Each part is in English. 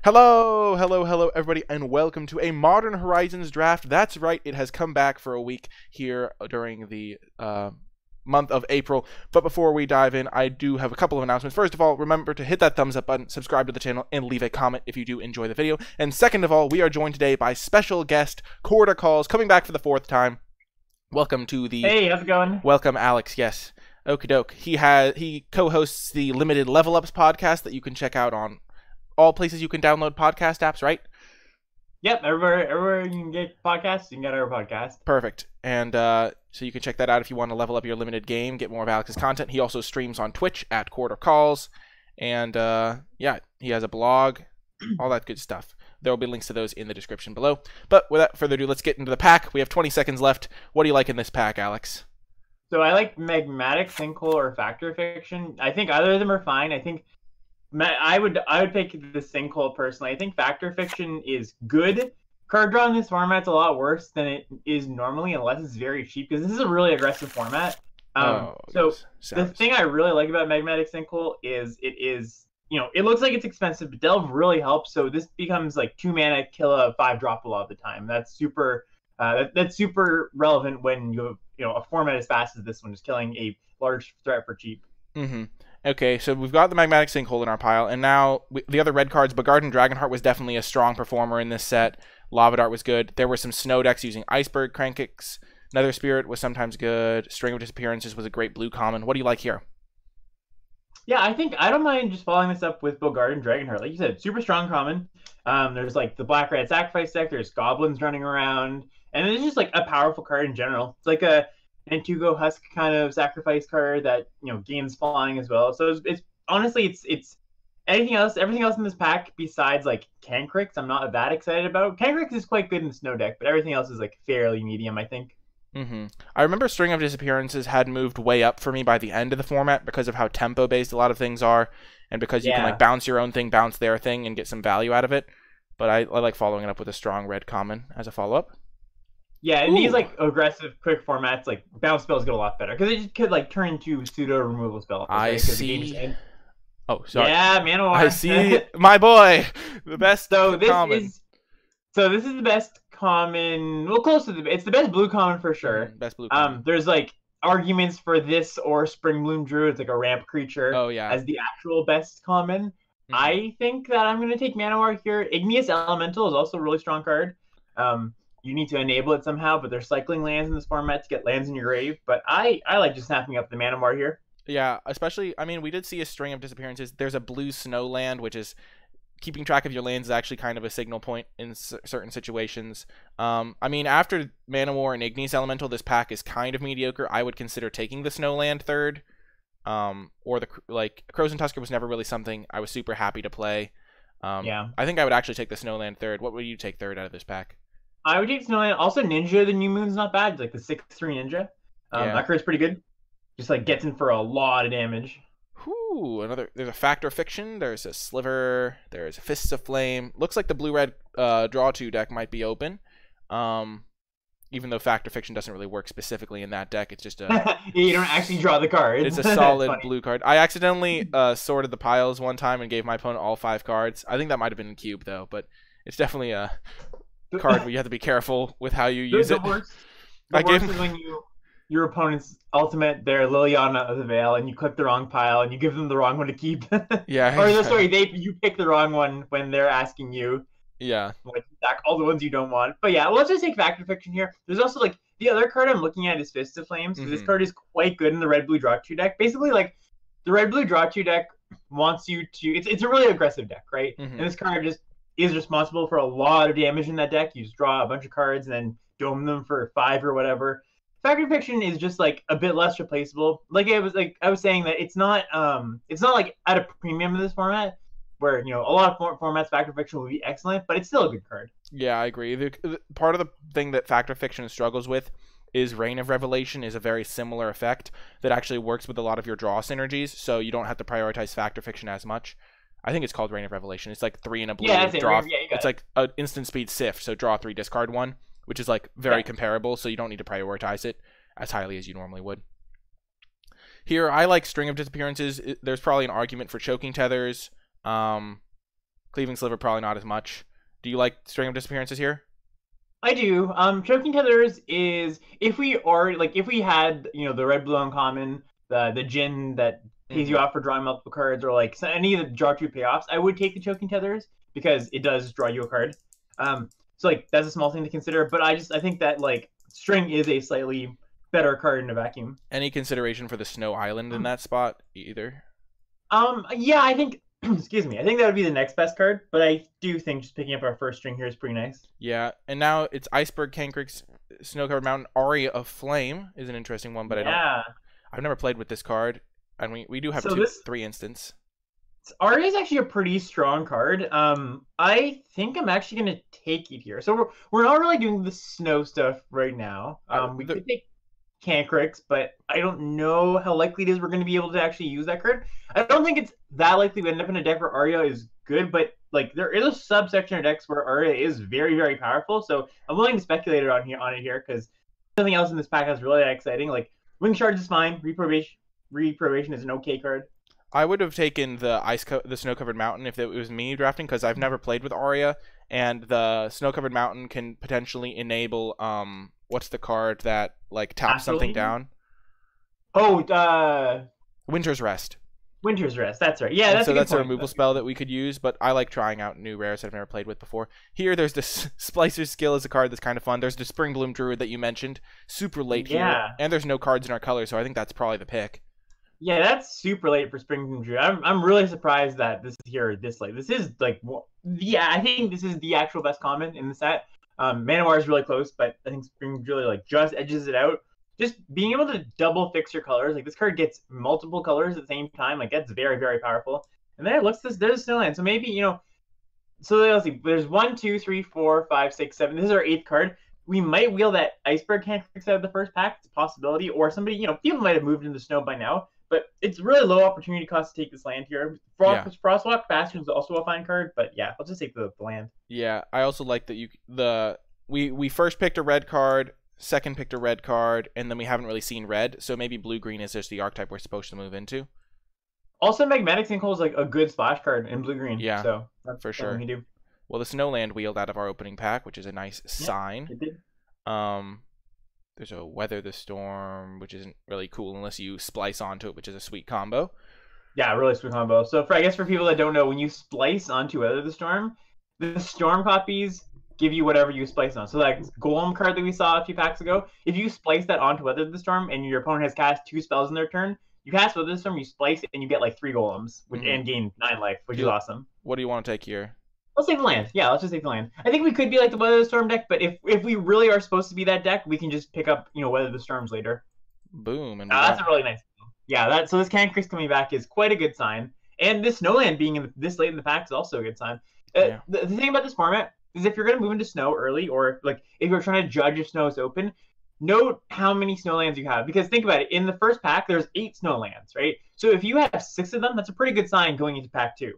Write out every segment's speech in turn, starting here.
Hello, everybody, and welcome to a Modern Horizons draft. That's right, it has come back for a week here during the month of April. But before we dive in, I do have a couple of announcements. First of all, remember to hit that thumbs up button, subscribe to the channel, and leave a comment if you do enjoy the video. And second of all, we are joined today by special guest Quarter Calls, coming back for the fourth time. Welcome to the... Hey, how's it going? Welcome, Alex, yes. Okie doke. He co-hosts the Limited Level Ups podcast that you can check out on all places you can download podcast apps, right? Yep, everywhere you can get podcasts, you can get our podcast. Perfect. And so you can check that out if you want to level up your limited game, get more of Alex's content. He also streams on Twitch at Quarter Calls. And yeah, he has a blog, all that good stuff. There will be links to those in the description below. But without further ado, let's get into the pack. We have 20 seconds left. What do you like in this pack, Alex? So I like Magmatic, Sinkhole, or Factor Fiction. I think either of them are fine. I think I would pick the Sinkhole personally. I think Factor Fiction is good. Card draw in this format's a lot worse than it is normally, unless it's very cheap, because this is a really aggressive format. So yes. The thing I really like about Magmatic Sinkhole is it looks like it's expensive, but Delve really helps. So this becomes like 2 mana, kill a 5-drop a lot of the time. That's super. That's super relevant when you have a format as fast as this one is killing a large threat for cheap. Mm-hmm. Okay, so we've got the Magmatic Sinkhole in our pile, and now the other red cards, Bogarden Dragonheart was definitely a strong performer in this set. Lava Dart was good. There were some snow decks using Iceberg Crankix. Nether Spirit was sometimes good. String of Disappearances was a great blue common. What do you like here? Yeah, I don't mind just following this up with Bogarden Dragonheart. Like you said, super strong common. There's like the Black Red Sacrifice deck. There's goblins running around, and it's just like a powerful card in general. It's like a Antugo Husk kind of sacrifice card that gains flying as well. So it's honestly it's everything else in this pack besides like Cancrix I'm not that excited about. Cancrix is quite good in the snow deck, but everything else is like fairly medium, I think. I remember String of Disappearances had moved way up for me by the end of the format because of how tempo based a lot of things are, and because you can like bounce your own thing, bounce their thing, and get some value out of it. But I like following it up with a strong red common as a follow up. Yeah, in these like aggressive quick formats, like bounce spells get a lot better because it just could like turn into pseudo removal spells. I see. Oh, sorry. Yeah, Manowar. I see, my boy, the best common. So this is the best common. Well, close to it's the best blue common for sure. Best blue common. There's like arguments for this or Spring Bloom Druid. It's like a ramp creature. Oh yeah. As the actual best common. I think that I'm gonna take Manowar here. Igneous Elemental is also a really strong card. You need to enable it somehow, but they're cycling lands in this format to get lands in your grave. But I like just snapping up the Manowar here. Yeah, especially, I mean, we did see a String of Disappearances. There's a blue snow land, which is keeping track of your lands is actually kind of a signal point in certain situations. I mean, after Manowar and Igneous Elemental, this pack is kind of mediocre. I would consider taking the snow land third. Or Crows and Tusker was never really something I was super happy to play. Yeah. I think I would actually take the snow land third. What would you take third out of this pack? I would take Snowland. Also, Ninja, the New Moon's not bad. It's like the 6/3 Ninja. That card's pretty good. Just like gets in for a lot of damage. Whoo! There's a Factor Fiction. There's a Sliver. There's a Fists of Flame. Looks like the blue-red draw 2 deck might be open. Even though Factor Fiction doesn't really work specifically in that deck, it's just a... You don't actually draw the cards. It's a solid blue card. I accidentally sorted the piles one time and gave my opponent all 5 cards. I think that might have been in Cube, though, but it's definitely a card where you have to be careful with how you use it. The worst is when your opponent's ultimate their Liliana of the Veil and you click the wrong pile and you give them the wrong one to keep. Yeah. Or sorry, you pick the wrong one when they're asking you. Yeah. Like stack all the ones you don't want. But yeah, let's just take Factor Fiction here. There's also like the other card I'm looking at is Fist of Flames. So this card is quite good in the red blue draw 2 deck. Basically, like the red blue draw 2 deck wants you to. It's a really aggressive deck, right? And this card just is responsible for a lot of damage in that deck. You just draw a bunch of cards and then dome them for 5 or whatever. Factor Fiction is just like a bit less replaceable. I was saying that it's not like at a premium in this format where a lot of formats Factor Fiction will be excellent, but it's still a good card. Yeah, I agree. Part of the thing that Factor Fiction struggles with is Reign of Revelation is a very similar effect that actually works with a lot of your draw synergies, so you don't have to prioritize Factor Fiction as much. I think it's called Reign of Revelation. It's like 3 and a blue. Yeah, that's draw. it. Yeah, it's like an instant speed Sift, so draw 3, discard 1, which is like very comparable, so you don't need to prioritize it as highly as you normally would. Here, I like String of Disappearances. There's probably an argument for Choking Tethers. Cleaving Sliver probably not as much. Do you like String of Disappearances here? I do. Choking Tethers is if we had the red blue uncommon, the Jin that pays you off for drawing multiple cards, or like any of the draw two payoffs, I would take the Choking Tethers because it does draw you a card. So like that's a small thing to consider, but I think that like String is a slightly better card in a vacuum. Any consideration for the Snow Island in that spot either? Yeah, I think excuse me, I think that would be the next best card, but I do think just picking up our first string here is pretty nice. Yeah, and now it's Iceberg, Cankrick's Snow-Covered Mountain, Aria of Flame is an interesting one, but I've never played with this card, and we do have three instants. Aria is actually a pretty strong card. I think I'm actually gonna take it here. So we're not really doing the snow stuff right now. We could take Cancrix, but I don't know how likely it is we're going to be able to actually use that card. I don't think it's that likely we end up in a deck where Aria is good, but like there is a subsection of decks where Aria is very, very powerful. So I'm willing to speculate on it here because nothing else in this pack is really that exciting. Like Wing Charge is fine. Reprobation is an okay card. I would have taken the Snow-Covered Mountain if it was me drafting, because I've never played with Aria, and the Snow-Covered Mountain can potentially enable what's the card that like taps something down? Oh, Winter's Rest. Winter's Rest, that's right. Yeah, that's a removal spell that we could use, but I like trying out new rares that I've never played with before. Here, there's the Splicer's Skill is a card that's kind of fun. There's the Spring Bloom Druid that you mentioned, super late here, and there's no cards in our color, so I think that's probably the pick. Yeah, that's super late for Spring Bloom Druid. I'm really surprised that this is here this late. This is like, I think this is the actual best common in the set. Manowar is really close, but I think Spring really like just edges it out. Just being able to double fix your colors, like this card gets multiple colors at the same time, like that's very, very powerful. And then it looks there's Snowland, so maybe so let's see. There's 1, 2, 3, 4, 5, 6, 7. This is our 8th card. We might wheel that Iceberg Cantrix out of the first pack. It's a possibility, or somebody people might have moved into snow by now. But it's really low opportunity cost to take this land here. Frostwalk Bastion is also a fine card, but yeah, I'll just take the land. Yeah, I also like that we first picked a red card, second picked a red card, and then we haven't really seen red, so maybe blue-green is just the archetype we're supposed to move into. Also, Magmatic Sinkhole is like a good splash card in blue-green. Yeah, so that's for sure. Well, the Snowland wheeled out of our opening pack, which is a nice sign. It did. There's a Weather the Storm, which isn't really cool unless you splice onto it, which is a sweet combo. Yeah, really sweet combo. So I guess for people that don't know, when you splice onto Weather the Storm copies give you whatever you splice on. So that Golem card that we saw a few packs ago, if you splice that onto Weather the Storm and your opponent has cast 2 spells in their turn, you cast Weather the Storm, you splice it, and you get like 3 Golems, and gain 9 life, which is awesome. What do you want to take here? Let's take the land. Yeah, let's just take the land. I think we could be like the Weather the Storm deck, but if we really are supposed to be that deck, we can just pick up Weather the Storms later. Boom. And that's a really nice thing. Yeah, so this Cancrix coming back is quite a good sign, and this Snowland being this late in the pack is also a good sign. The thing about this format is if you're going to move into snow early, or like if you're trying to judge if snow is open, note how many Snowlands you have, because think about it. In the first pack, there's 8 Snowlands, right? So if you have 6 of them, that's a pretty good sign going into pack 2.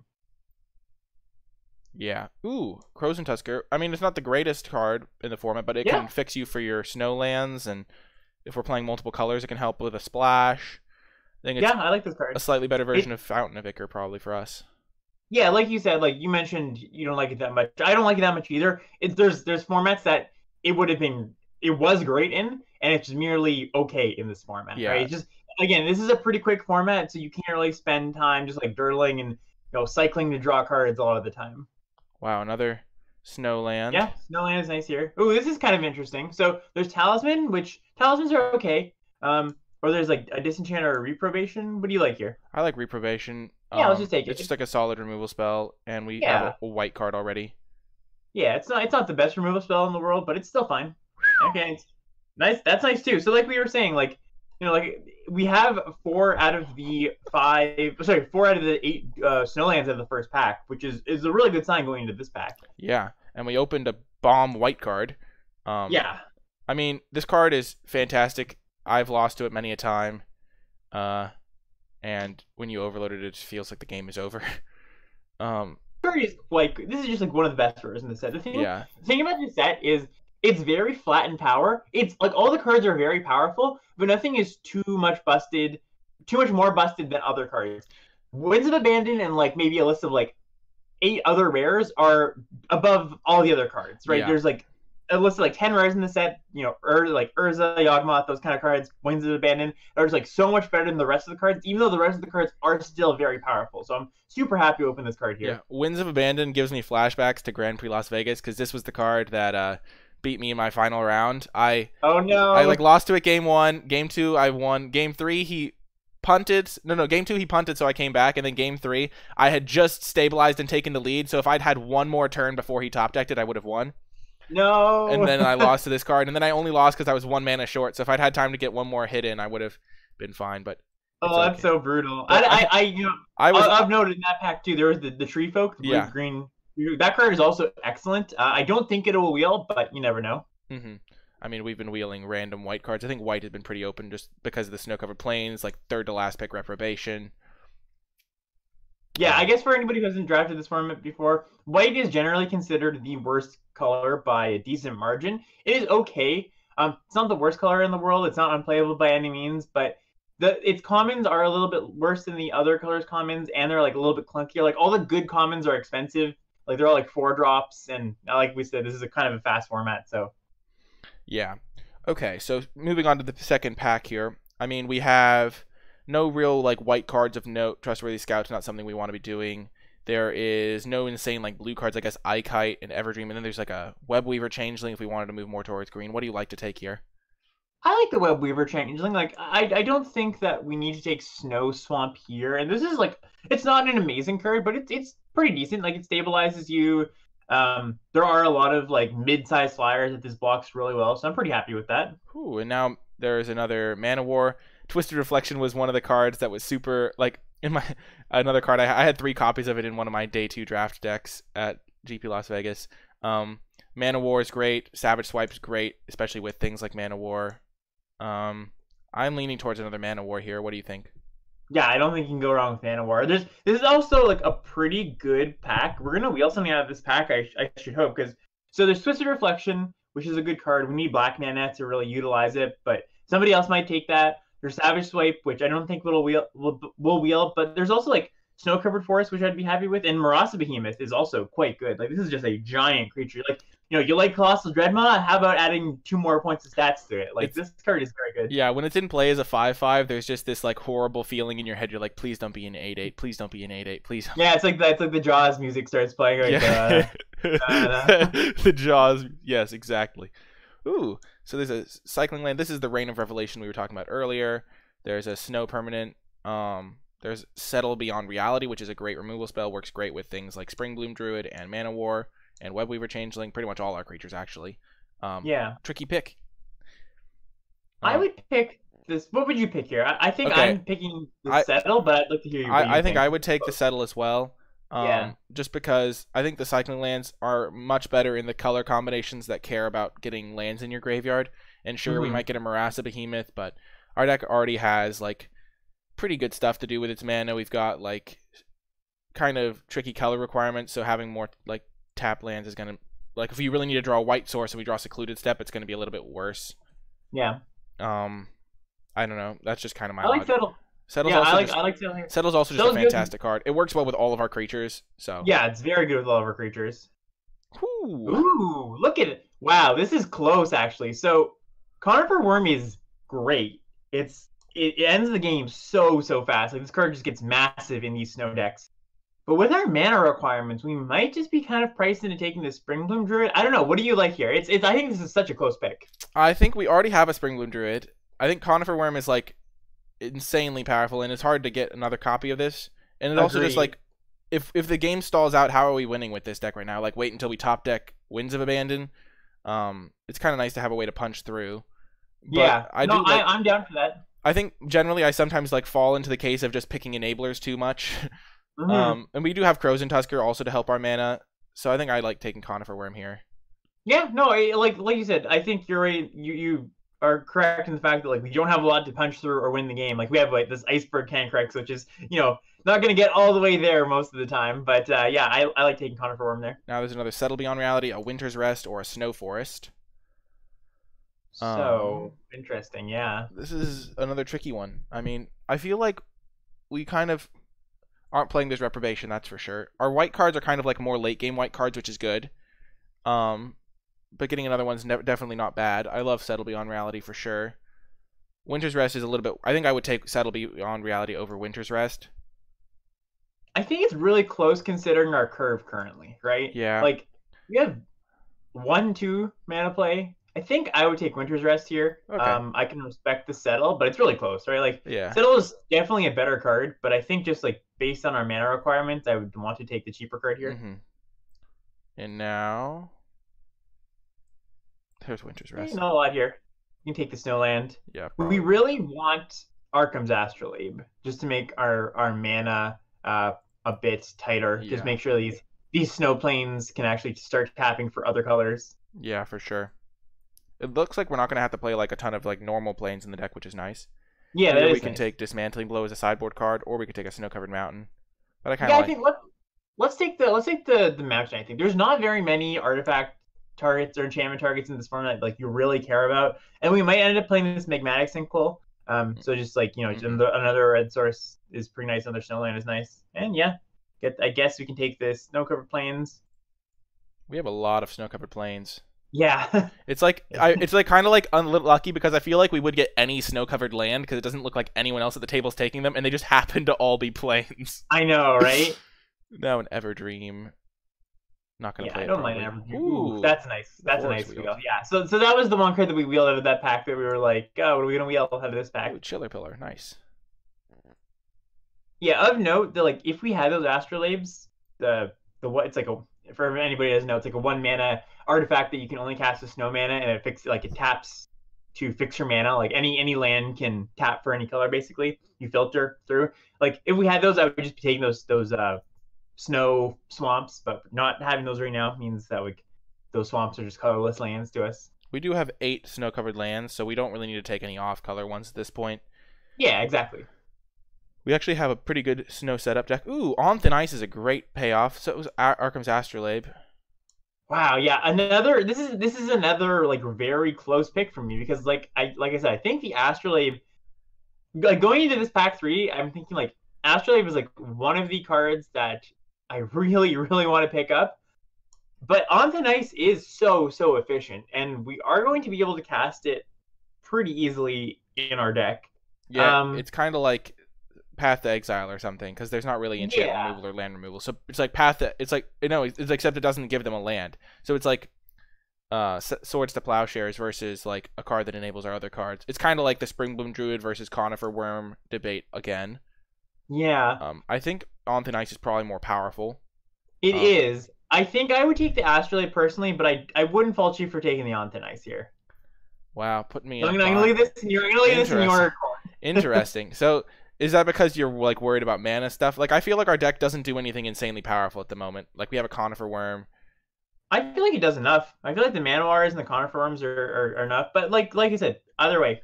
Yeah. Ooh, Crows and Tusker. I mean, it's not the greatest card in the format, but it can fix you for your Snowlands, and if we're playing multiple colors, it can help with a splash. I think it's I like this card. A slightly better version of Fountain of Ichor, probably, for us. Yeah, like you said, like you mentioned, you don't like it that much. I don't like it that much either. There's formats that it was great in, and it's just merely okay in this format, right? It's just, again, this is a pretty quick format, so you can't really spend time just like dirtling and cycling to draw cards a lot of the time. Wow, another Snowland. Yeah, Snowland is nice here. Ooh, this is kind of interesting. So there's Talisman, which Talismans are okay. Or there's like a Disenchant or a Reprobation. What do you like here? I like Reprobation. Yeah, let's just take it. It's just like a solid removal spell, and we have a white card already. Yeah, it's not the best removal spell in the world, but it's still fine. Okay, nice. That's nice too. So like we were saying, like we have 4 out of the 8 Snowlands of the first pack, which is a really good sign going into this pack. Yeah, and we opened a bomb white card. I mean, this card is fantastic. I've lost to it many a time. And when you overload it, it just feels like the game is over. This is just like one of the best versions of the set. The thing about this set is it's very flat in power. It's like all the cards are very powerful, but nothing is too much more busted than other cards. Winds of Abandon and like maybe a list of like 8 other rares are above all the other cards, right? Yeah. There's like a list of like 10 rares in the set, you know, like Urza, Yawgmoth, those kind of cards, Wings of Abandon, are just like so much better than the rest of the cards, even though the rest of the cards are still very powerful. So I'm super happy to open this card here. Yeah, Winds of Abandon gives me flashbacks to Grand Prix Las Vegas because this was the card that beat me in my final round. Oh no! I like lost to it game 1, game 2 I won, game 3 he punted. No, game 2 he punted, so I came back, and then game 3 I had just stabilized and taken the lead. So if I'd had one more turn before he top decked it, I would have won. No. And then I lost to this card, and then I only lost because I was 1 mana short. So if I'd had time to get one more hit in, I would have been fine. But that's so brutal. But I've noted in that pack too. There was the Tree Folk, the blue green. That card is also excellent. I don't think it will wheel, but you never know. Mm-hmm. I mean, we've been wheeling random white cards. I think white has been pretty open just because of the snow-covered plains, like third to last pick Reprobation. Yeah, I guess for anybody who hasn't drafted this format before, white is generally considered the worst color by a decent margin. It is okay. It's not the worst color in the world. It's not unplayable by any means, but its commons are a little bit worse than the other colors' commons, and they're like a little bit clunkier. Like all the good commons are expensive. Like they're all like 4 drops, and like we said, this is a kind of a fast format. So yeah. Okay, so moving on to the second pack here. I mean, we have no real like white cards of note. Trustworthy Scout's not something we want to be doing. There is no insane like blue cards, I guess Ikite and Everdream, and then there's like a Webweaver Changeling if we wanted to move more towards green. What do you like to take here? I like the Webweaver Changeling. Like I don't think that we need to take Snow Swamp here. And this is like, it's not an amazing card, but it's pretty decent. Like it stabilizes you. There are a lot of like mid-sized flyers that this blocks really well, so I'm pretty happy with that. Ooh, and now there's another Mana War. Twisted Reflection was one of the cards that was super like in my another card. I had 3 copies of it in one of my day 2 draft decks at GP Las Vegas. Mana War is great. Savage Swipe is great, especially with things like Mana War. I'm leaning towards another Mana War here. What do you think? Yeah, I don't think you can go wrong with Mana War. This is also like a pretty good pack. We're gonna wheel something out of this pack, I should hope, because so there's Twisted Reflection, which is a good card. We need black mana to really utilize it, but somebody else might take that. There's Savage Swipe, which I don't think will wheel, but there's also like Snow Covered Forest, which I'd be happy with, and Marasa Behemoth is also quite good. Like this is just a giant creature. Like, you know, you like Colossal Dreadmaw? How about adding 2 more points of stats to it? Like this card is very good. Yeah, when it's in play as a 5/5, there's just this like horrible feeling in your head. You're like, please don't be an 8/8. Please don't be an 8/8. Please. Yeah, it's like the Jaws music starts playing. Like, yeah. The Jaws. Yes, exactly. Ooh, so there's a cycling land. This is the Reign of Revelation we were talking about earlier. There's a snow permanent. There's Settle Beyond Reality, which is a great removal spell. Works great with things like Springbloom Druid and Mana War and Webweaver Changeling. Pretty much all our creatures, actually. Yeah. Tricky pick. I would pick this. What would you pick here? I think okay. I'm picking the Settle, but I'd like to hear you. I think I would take the Settle as well. Yeah. Just because I think the cycling lands are much better in the color combinations that care about getting lands in your graveyard. And sure, we might get a Marasa Behemoth, but our deck already has like pretty good stuff to do with its mana. We've got like kind of tricky color requirements, so having more like tap lands is gonna, like, if you really need to draw a white source and we draw Secluded Step, it's gonna be a little bit worse. Yeah. I don't know. That's just kind of my. I like Settle. Settle's yeah, also I like Settle here. Settle's also just a fantastic card. It works well with all of our creatures. So yeah, it's very good with all of our creatures. Ooh, Ooh, look at it! Wow, this is close actually. So Conifer Worm is great. It ends the game so fast. Like this card just gets massive in these snow decks. But with our mana requirements, we might just be kind of priced into taking the Springbloom Druid. I don't know. What do you like here? I think this is such a close pick. I think we already have a Springbloom Druid. I think Conifer Worm is like insanely powerful, and it's hard to get another copy of this. And it also just like, if the game stalls out, how are we winning with this deck right now? Like, wait until we top deck Winds of Abandon. It's kind of nice to have a way to punch through. But yeah, I'm down for that. I think generally I sometimes like fall into the case of just picking enablers too much. And we do have Crows and Tusker also to help our mana, so I think I like taking Conifer Worm here. Yeah, no, like you said, I think you're right. You are correct in the fact that like we don't have a lot to punch through or win the game. Like we have like this Iceberg Cancrex, which is, you know, not going to get all the way there most of the time. But yeah, I like taking Conifer Worm there. Now there's another Settle Beyond Reality, a Winter's Rest, or a Snow Forest. So interesting, yeah. This is another tricky one. I mean, I feel like we kind of, aren't playing this Reprobation, that's for sure. Our white cards are kind of like more late game white cards, which is good. But getting another one's definitely not bad. I love Settle Beyond Reality for sure. Winter's Rest is a little bit... I think I would take Settle Beyond Reality over Winter's Rest. I think it's really close considering our curve currently, right? Yeah. Like, we have 1-2 mana play. I think I would take Winter's Rest here. Okay. I can respect the Settle, but it's really close, right? Like, Yeah. Settle is definitely a better card, but I think just like based on our mana requirements, I would want to take the cheaper card here. And now... There's Winter's Rest. Not a lot here. You can take the Snowland. Yeah. We really want Arkham's Astrolabe just to make our mana a bit tighter. Yeah. Just make sure these snow plains can actually start tapping for other colors. Yeah, for sure. It looks like we're not going to have to play like a ton of like normal plains in the deck, which is nice. Yeah, Either that is we can nice. take Dismantling Blow as a sideboard card, or we could take a Snow-Covered Mountain. But I kind Yeah, of I think let's take the mountain. I think there's not very many artifact targets or enchantment targets in this format like you really care about, and we might end up playing this Magmatic Sinkhole. So just like another red source is pretty nice. Another Snowland is nice, and yeah, I guess we can take this Snow-Covered Plains. We have a lot of Snow-Covered Plains. Yeah. It's like kind of like unlucky because I feel like we would get any snow-covered land because it doesn't look like anyone else at the table's taking them, and they just happen to all be plains. I know, right? Now an Everdream. Not gonna play. I don't it mind Everdream. Ooh, that's nice. That's a nice wheel. Yeah. So that was the one card that we wheeled out of that pack that we were like, oh, what are we gonna wheel out of this pack? Ooh, Chiller Pillar, nice. Yeah. Of note, that like if we had those Astrolabes, the what it's like a for anybody who doesn't know, it's like a 1 mana artifact that you can only cast with snow mana, and it taps to fix your mana. Like any land can tap for any color. Basically, you filter through. Like if we had those, I would just be taking those snow swamps, but not having those right now means that those swamps are just colorless lands to us. We do have 8 snow-covered lands, so we don't really need to take any off-color ones at this point. Yeah, exactly. We actually have a pretty good snow setup deck. Ooh, On Thin Ice is a great payoff. So it was Arkham's Astrolabe. Wow, yeah, this is another like very close pick for me because like I said, I think the Astrolabe, like going into this pack 3, I'm thinking like Astrolabe is like one of the cards that I really, really want to pick up. But On Thin Ice is so efficient, and we are going to be able to cast it pretty easily in our deck. Yeah, it's kind of like Path to Exile or something, because there's not really enchantment removal or land removal. So it's like it's except it doesn't give them a land. So it's like Swords to Plowshares versus like a card that enables our other cards. It's kind of like the Springbloom Druid versus Conifer Worm debate again. Yeah. I think On Thin Ice is probably more powerful. It is. I think I would take the Astrolabe personally, but I wouldn't fault you for taking the On Thin Ice here. Wow, put me. I'm gonna look at this. You're gonna look at this in your. Interesting. So is that because you're like worried about mana stuff? Like I feel like our deck doesn't do anything insanely powerful at the moment. Like we have a Conifer Worm. I feel like it does enough. I feel like the Manowars and the Conifer Worms are enough. But like I said, either way.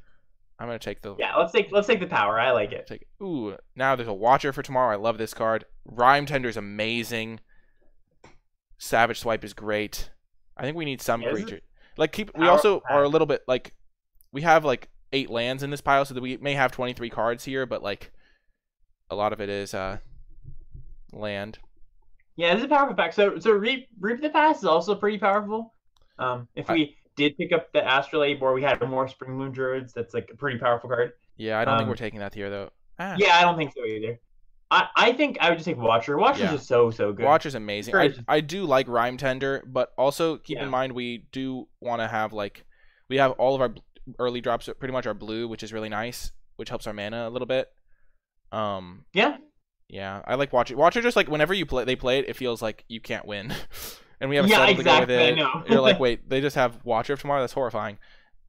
I'm gonna take the. Yeah, let's take the power. I like it. Ooh, now there's a Watcher for tomorrow. I love this card. Rhyme Tender is amazing. Savage Swipe is great. I think we need some creature. Like we also are a little bit like we have like 8 lands in this pile, so that we may have 23 cards here, but like a lot of it is land. Yeah, this is a powerful pack. So Reap the Past is also pretty powerful. If we did pick up the Astrolabe or we had more Spring Moon Druids, that's like a pretty powerful card. Yeah, I don't think we're taking that here though. Yeah, I don't think so either. I think I would just take Watcher. Watcher's just so good. Watcher's amazing. I do like Rhyme Tender, but also keep in mind we do want to have like we have all of our early drops pretty much are blue, which is really nice, which helps our mana a little bit. Yeah, I like Watcher. Watcher just like whenever they play it, it feels like you can't win. And we have a settle to go with it. I know. You're like, wait, they just have Watcher of tomorrow? That's horrifying.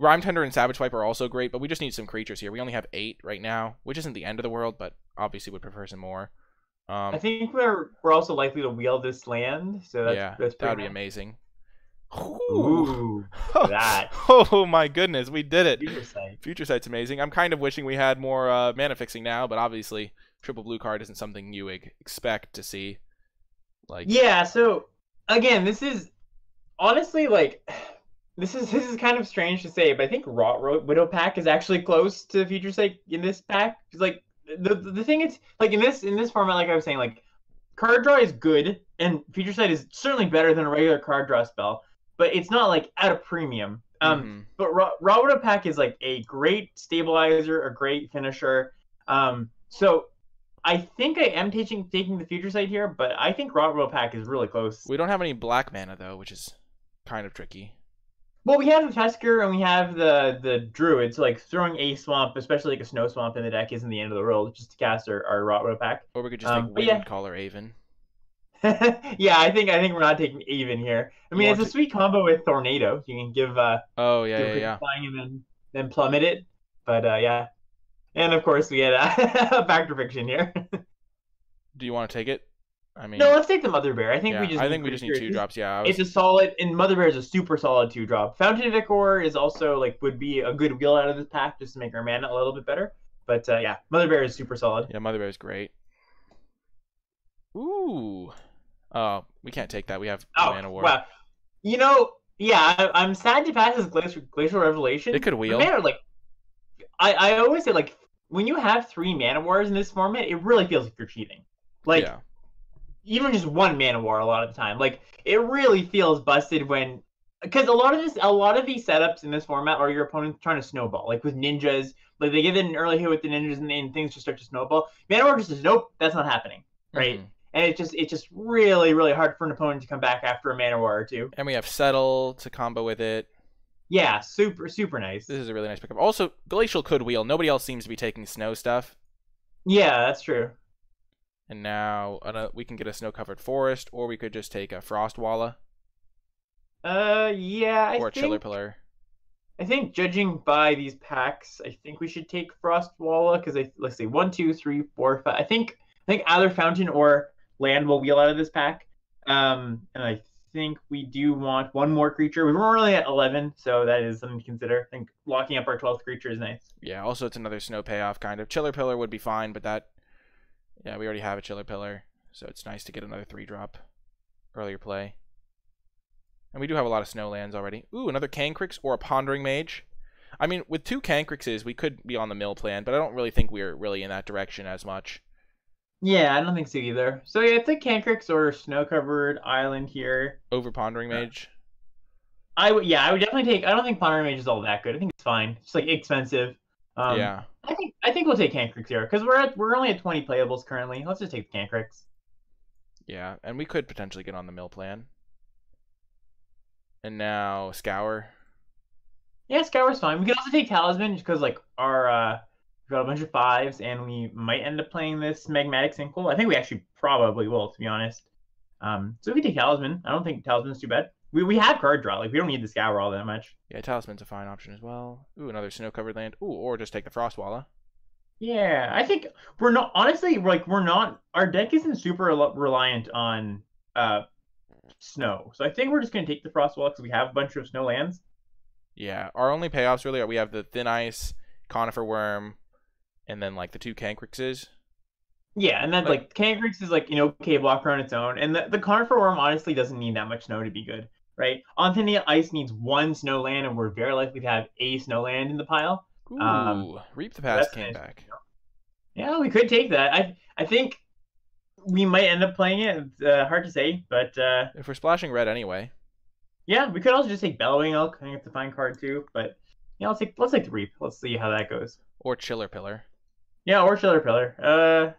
Rhyme Tender and Savage Swipe are also great, but we just need some creatures here. We only have 8 right now, which isn't the end of the world, but obviously would prefer some more. I think we're also likely to wheel this land, so that's that would be amazing. Ooh, that. Oh my goodness, we did it. Future Sight. Future Sight's amazing. I'm kind of wishing we had more mana fixing now, but obviously triple blue card isn't something you would expect to see. Like yeah, so again, this is honestly like this is kind of strange to say, but I think Rot Widow pack is actually close to Future Sight in this pack. It's like the thing is, like in this format, like I was saying, like card draw is good, and feature sight is certainly better than a regular card draw spell, but it's not like at a premium. But Raw Pack is like a great stabilizer, a great finisher. So I think I am taking the future sight here, but I think Raw Pack is really close. We don't have any black mana though, which is kind of tricky. Well, we have the Tesker and we have the Druid, so like throwing a swamp, especially like a snow swamp in the deck, isn't the end of the world. Just to cast our Rot Pack. Or we could just take Wind Caller Aven. Yeah, I think we're not taking Aven here. I mean, it's a sweet combo with Tornado. You can give flying and then plummet it. But yeah, and of course we had Factor Fiction here. Do you want to take it? I mean, no, let's take the Mother Bear. I think we just need 2-drops. Yeah, it's a solid, and Mother Bear is a super solid 2-drop. Fountain of Ichor is also like would be a good wheel out of this pack just to make our mana a little bit better. But yeah, Mother Bear is super solid. Yeah, Mother Bear is great. Ooh, oh, we can't take that. We have Mana War. Wow, yeah, I'm sad to pass this Glacial Revelation. It could wheel. Mana, like, I always say, like, when you have 3 Mana Wars in this format, it really feels like you're cheating. Like. Yeah. Even just 1 Mana War a lot of the time. Like, it really feels busted when... Because a lot of these setups in this format are your opponent trying to snowball. Like, with ninjas, like, they give it an early hit with the ninjas and things just start to snowball. Mana War just says, nope, that's not happening. Right? And it's just really, really hard for an opponent to come back after a Mana War or 2. And we have Settle to combo with it. Yeah, super, super nice. This is a really nice pickup. Also, Glacial could wheel. Nobody else seems to be taking snow stuff. Yeah, that's true. And now we can get a snow-covered forest, or we could just take a Frostwalla. Yeah, or a Chiller Pillar. I think judging by these packs, I think we should take Frostwalla because let's see, 1, 2, 3, 4, 5. I think either Fountain or Land will wheel out of this pack. And I think we do want 1 more creature. We were only at 11, so that is something to consider. I think locking up our 12th creature is nice. Yeah. Also, it's another snow payoff kind of. Chiller Pillar would be fine, but that. Yeah, we already have a Chiller Pillar, so it's nice to get another 3-drop earlier play. And we do have a lot of snow lands already. Ooh, another Cancrix or a Pondering Mage. I mean, with 2 Cancrixes, we could be on the mill plan, but I don't really think we're really in that direction as much. Yeah, I don't think so either. So yeah, it's a Cancrix or Snow-Covered Island here. Over Pondering Mage? I would definitely take... I don't think Pondering Mage is all that good. I think it's fine. It's like expensive. Yeah. I think we'll take Cancrix here because we're only at 20 playables currently. Let's just take the Cancrix. Yeah, and we could potentially get on the mill plan. And now Scour. Yeah, Scour's fine. We could also take Talisman just because like our we've got a bunch of 5s and we might end up playing this Magmatic Sinkhole. I think we actually probably will, to be honest. So we can take Talisman. I don't think Talisman's too bad. We have card draw. Like, we don't need the Scour all that much. Yeah, Talisman's a fine option as well. Ooh, another snow-covered land. Ooh, or just take the Frostwalla. Yeah, I think we're not... Honestly, like, we're not... Our deck isn't super reliant on snow. So I think we're just going to take the Frostwalla because we have a bunch of snow lands. Yeah, our only payoffs really are we have the Thin Ice, Conifer Worm, and then, like, the 2 Cancrixes. Yeah, and then, like, Cancrix is, like, okay blocker on its own. And the Conifer Worm honestly doesn't need that much snow to be good. Right? Anthony Ice needs 1 snow land, and we're very likely to have a snow land in the pile. Ooh, Reap the Past came back. Yeah, we could take that. I think we might end up playing it. It's hard to say, but if we're splashing red anyway. Yeah, we could also just take Bellowing Elk. I think it's a fine card too. But yeah, let's take the Reap. Let's see how that goes. Or Chiller Pillar. Yeah, or Chiller Pillar.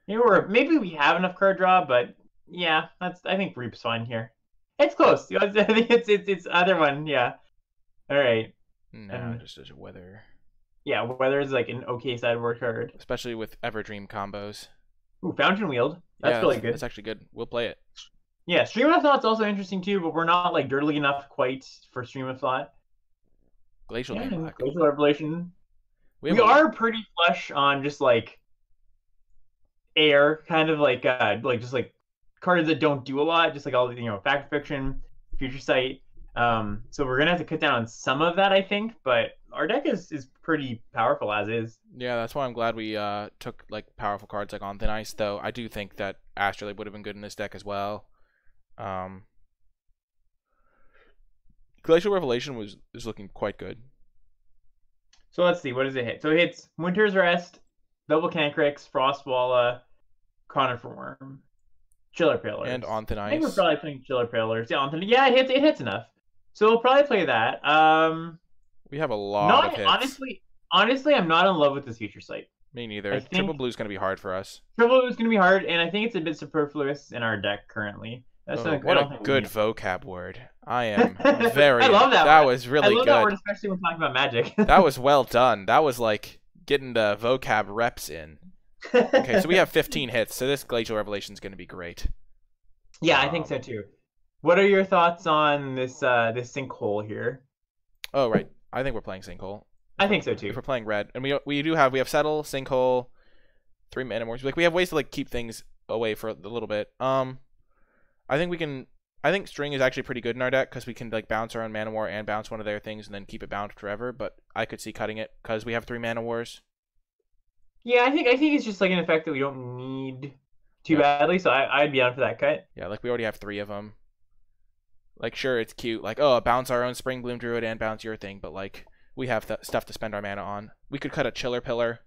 Maybe we have enough card draw, but yeah, I think Reap's fine here. It's close. I think it's other one. Yeah. All right. No, just as Weather. Yeah, Weather is like an okay sideboard card, especially with Everdream combos. Ooh, Fountain Wield. That's really good. That's actually good. We'll play it. Yeah, Stream of Thought's also interesting too, but we're not like dirtily enough quite for Stream of Thought. Glacial Revelation. We are pretty flush on just like air, kind of like just like cards that don't do a lot, just like all the Fact Fiction, Future Sight. So we're gonna have to cut down on some of that, I think, but our deck is pretty powerful as is. Yeah, that's why I'm glad we took like powerful cards like on Thin Ice, though I do think that Astrolabe would have been good in this deck as well. Glacial Revelation is looking quite good. So let's see, what does it hit? So it hits Winter's Rest, Double Cancrix, Frostwalla, Conifer Worm, Chiller And Pillars. on thin I think we're ice. probably playing Chiller Pillars. Yeah, yeah, it hits enough. So we'll probably play that. We have a lot of Not hits. honestly, I'm not in love with this future sight. Me I neither. Triple think blue's gonna be hard for us. triple is going to be hard, and I think it's a bit superfluous in our deck currently. That's Oh, something I what don't a think we good need. vocab word. I am I very. love that That word. was I really love that word, good. especially when talking about Magic. That was well done. That was like getting the vocab reps in. Okay, so we have 15 hits, so this Glacial Revelation is going to be great. Yeah, I think so too. What are your thoughts on this sinkhole here? Oh, right. I think we're playing Sinkhole. I think so If too. we're playing red, and we have Settle, Sinkhole, 3 Manamores. Like we have ways to like keep things away for a little bit. I think we can. I think String is actually pretty good in our deck because we can like bounce our own Manamore and bounce one of their things and then keep it bound forever. But I could see cutting it because we have 3 Manamores. Yeah, I think it's just like an effect that we don't need too badly, so I'd be down for that cut. Yeah, like we already have 3 of them. Like sure, it's cute. Like oh, bounce our own Spring Bloom Druid and bounce your thing, but like we have stuff to spend our mana on. We could cut a Chiller Pillar,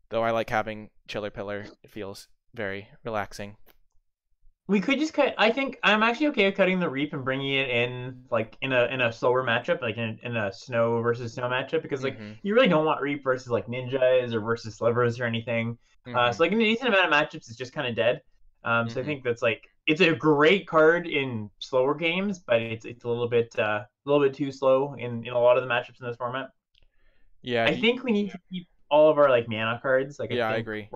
though I like having Chiller Pillar. It feels very relaxing. We could just cut. I think I'm actually okay with cutting the Reap and bringing it in like in a slower matchup, like in a snow versus snow matchup, because like you really don't want Reap versus like ninjas or versus slivers or anything. So like in a decent amount of matchups, it's just kind of dead. So I think that's like it's a great card in slower games, but it's a little bit too slow in a lot of the matchups in this format. Yeah, I think we need to keep all of our like mana cards. Like yeah, I I think agree.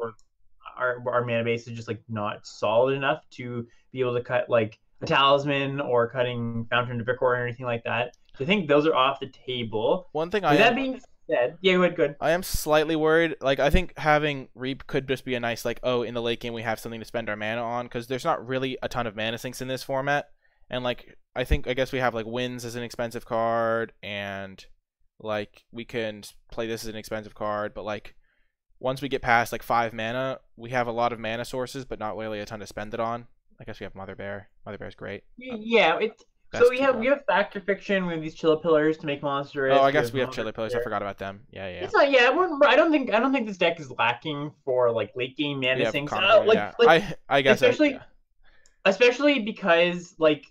our mana base is just like not solid enough to be able to cut like a talisman or cutting Fountain of Vicor or anything like that. So I think those are off the table. One thing With that being said, yeah, go ahead, good. I am slightly worried. Like I think having Reap could just be a nice like oh in the late game we have something to spend our mana on because there's not really a ton of mana sinks in this format. And like I guess we have like Winds as an expensive card and like we can play this as an expensive card, but like once we get past like 5 mana, we have a lot of mana sources, but not really a ton to spend it on. I guess we have Mother Bear. Mother Bear's great. Yeah, it's so we have Factor Fiction. We have these Chiller Pillars to make monster. Oh, I guess we have Chiller Pillars. I forgot about them. Yeah. It's not. Yeah, I don't think this deck is lacking for like late game mana sinks. I guess especially because like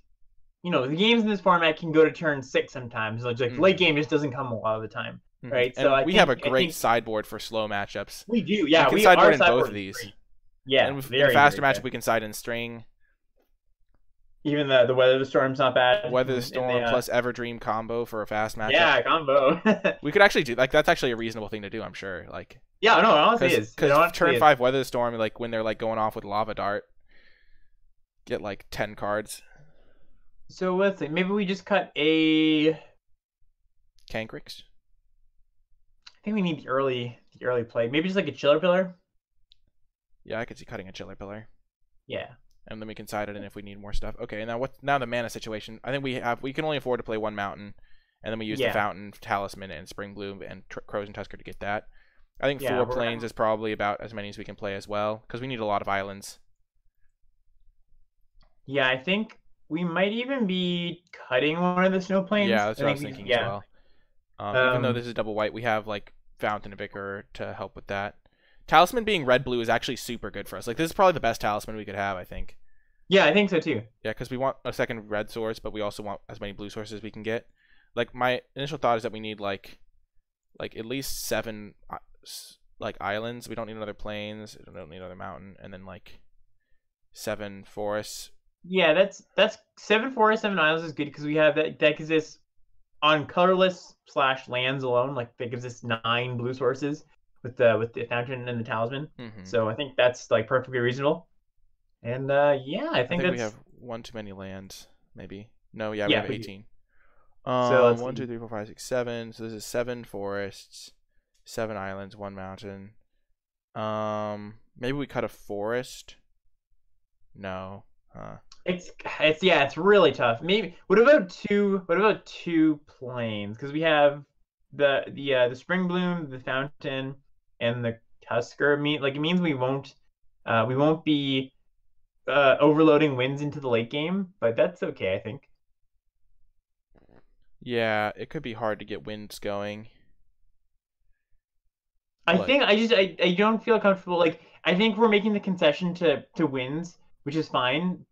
the games in this format can go to turn 6 sometimes. Like late game just doesn't come a lot of the time. Right, and so we have a great sideboard for slow matchups. We do, yeah. We can sideboard in both of these. Great. Yeah, and in a faster matchup, we can side in String. Even the Weather the Storm's not bad. Weather the Storm plus Everdream combo for a fast matchup. Yeah, combo. We could actually do that's actually a reasonable thing to do. I'm sure. Like yeah, no, it honestly is because turn 5 Weather the Storm, like when they're like going off with Lava Dart, get like 10 cards. So let's see. Maybe we just cut a Cancrix. I think we need the early play. Maybe just like a Chiller Pillar. Yeah, I could see cutting a Chiller Pillar. Yeah. And then we can side it in if we need more stuff. Okay, now the mana situation. I think we can only afford to play 1 mountain, and then we use the Fountain, Talisman, and Spring Bloom and Crows and Tusker to get that. I think 4 planes is probably about as many as we can play as well, because we need a lot of islands. Yeah, I think we might even be cutting one of the snow planes. Yeah, that's what I was thinking as well. Even though this is double white, we have like Fountain of Vicar to help with that. Talisman being red-blue is actually super good for us. Like this is probably the best talisman we could have, I think. Yeah, I think so too. Yeah, because we want a second red source, but we also want as many blue sources as we can get. Like my initial thought is that we need like at least 7 like islands. We don't need another plains. We don't need another mountain, and then like 7 forests. Yeah, that's 7 forests, 7 islands is good because we have that gives us on colorless / lands alone. Like that gives us 9 blue sources with the fountain and the talisman. So I think that's like perfectly reasonable. And yeah, I think we have 1 too many lands, maybe. No, yeah, we have 18. So 1, 2, 3, 4, 5, 6, 7. So this is 7 forests, 7 islands, 1 mountain. Maybe we cut a forest. No. It's really tough. Maybe what about two planes? Because we have the Spring Bloom, the Fountain, and the Tusker. It means we won't be overloading Winds into the late game, but that's okay, I think. Yeah, it could be hard to get Winds going. I think I don't feel comfortable. Like I think we're making the concession to wins, which is fine.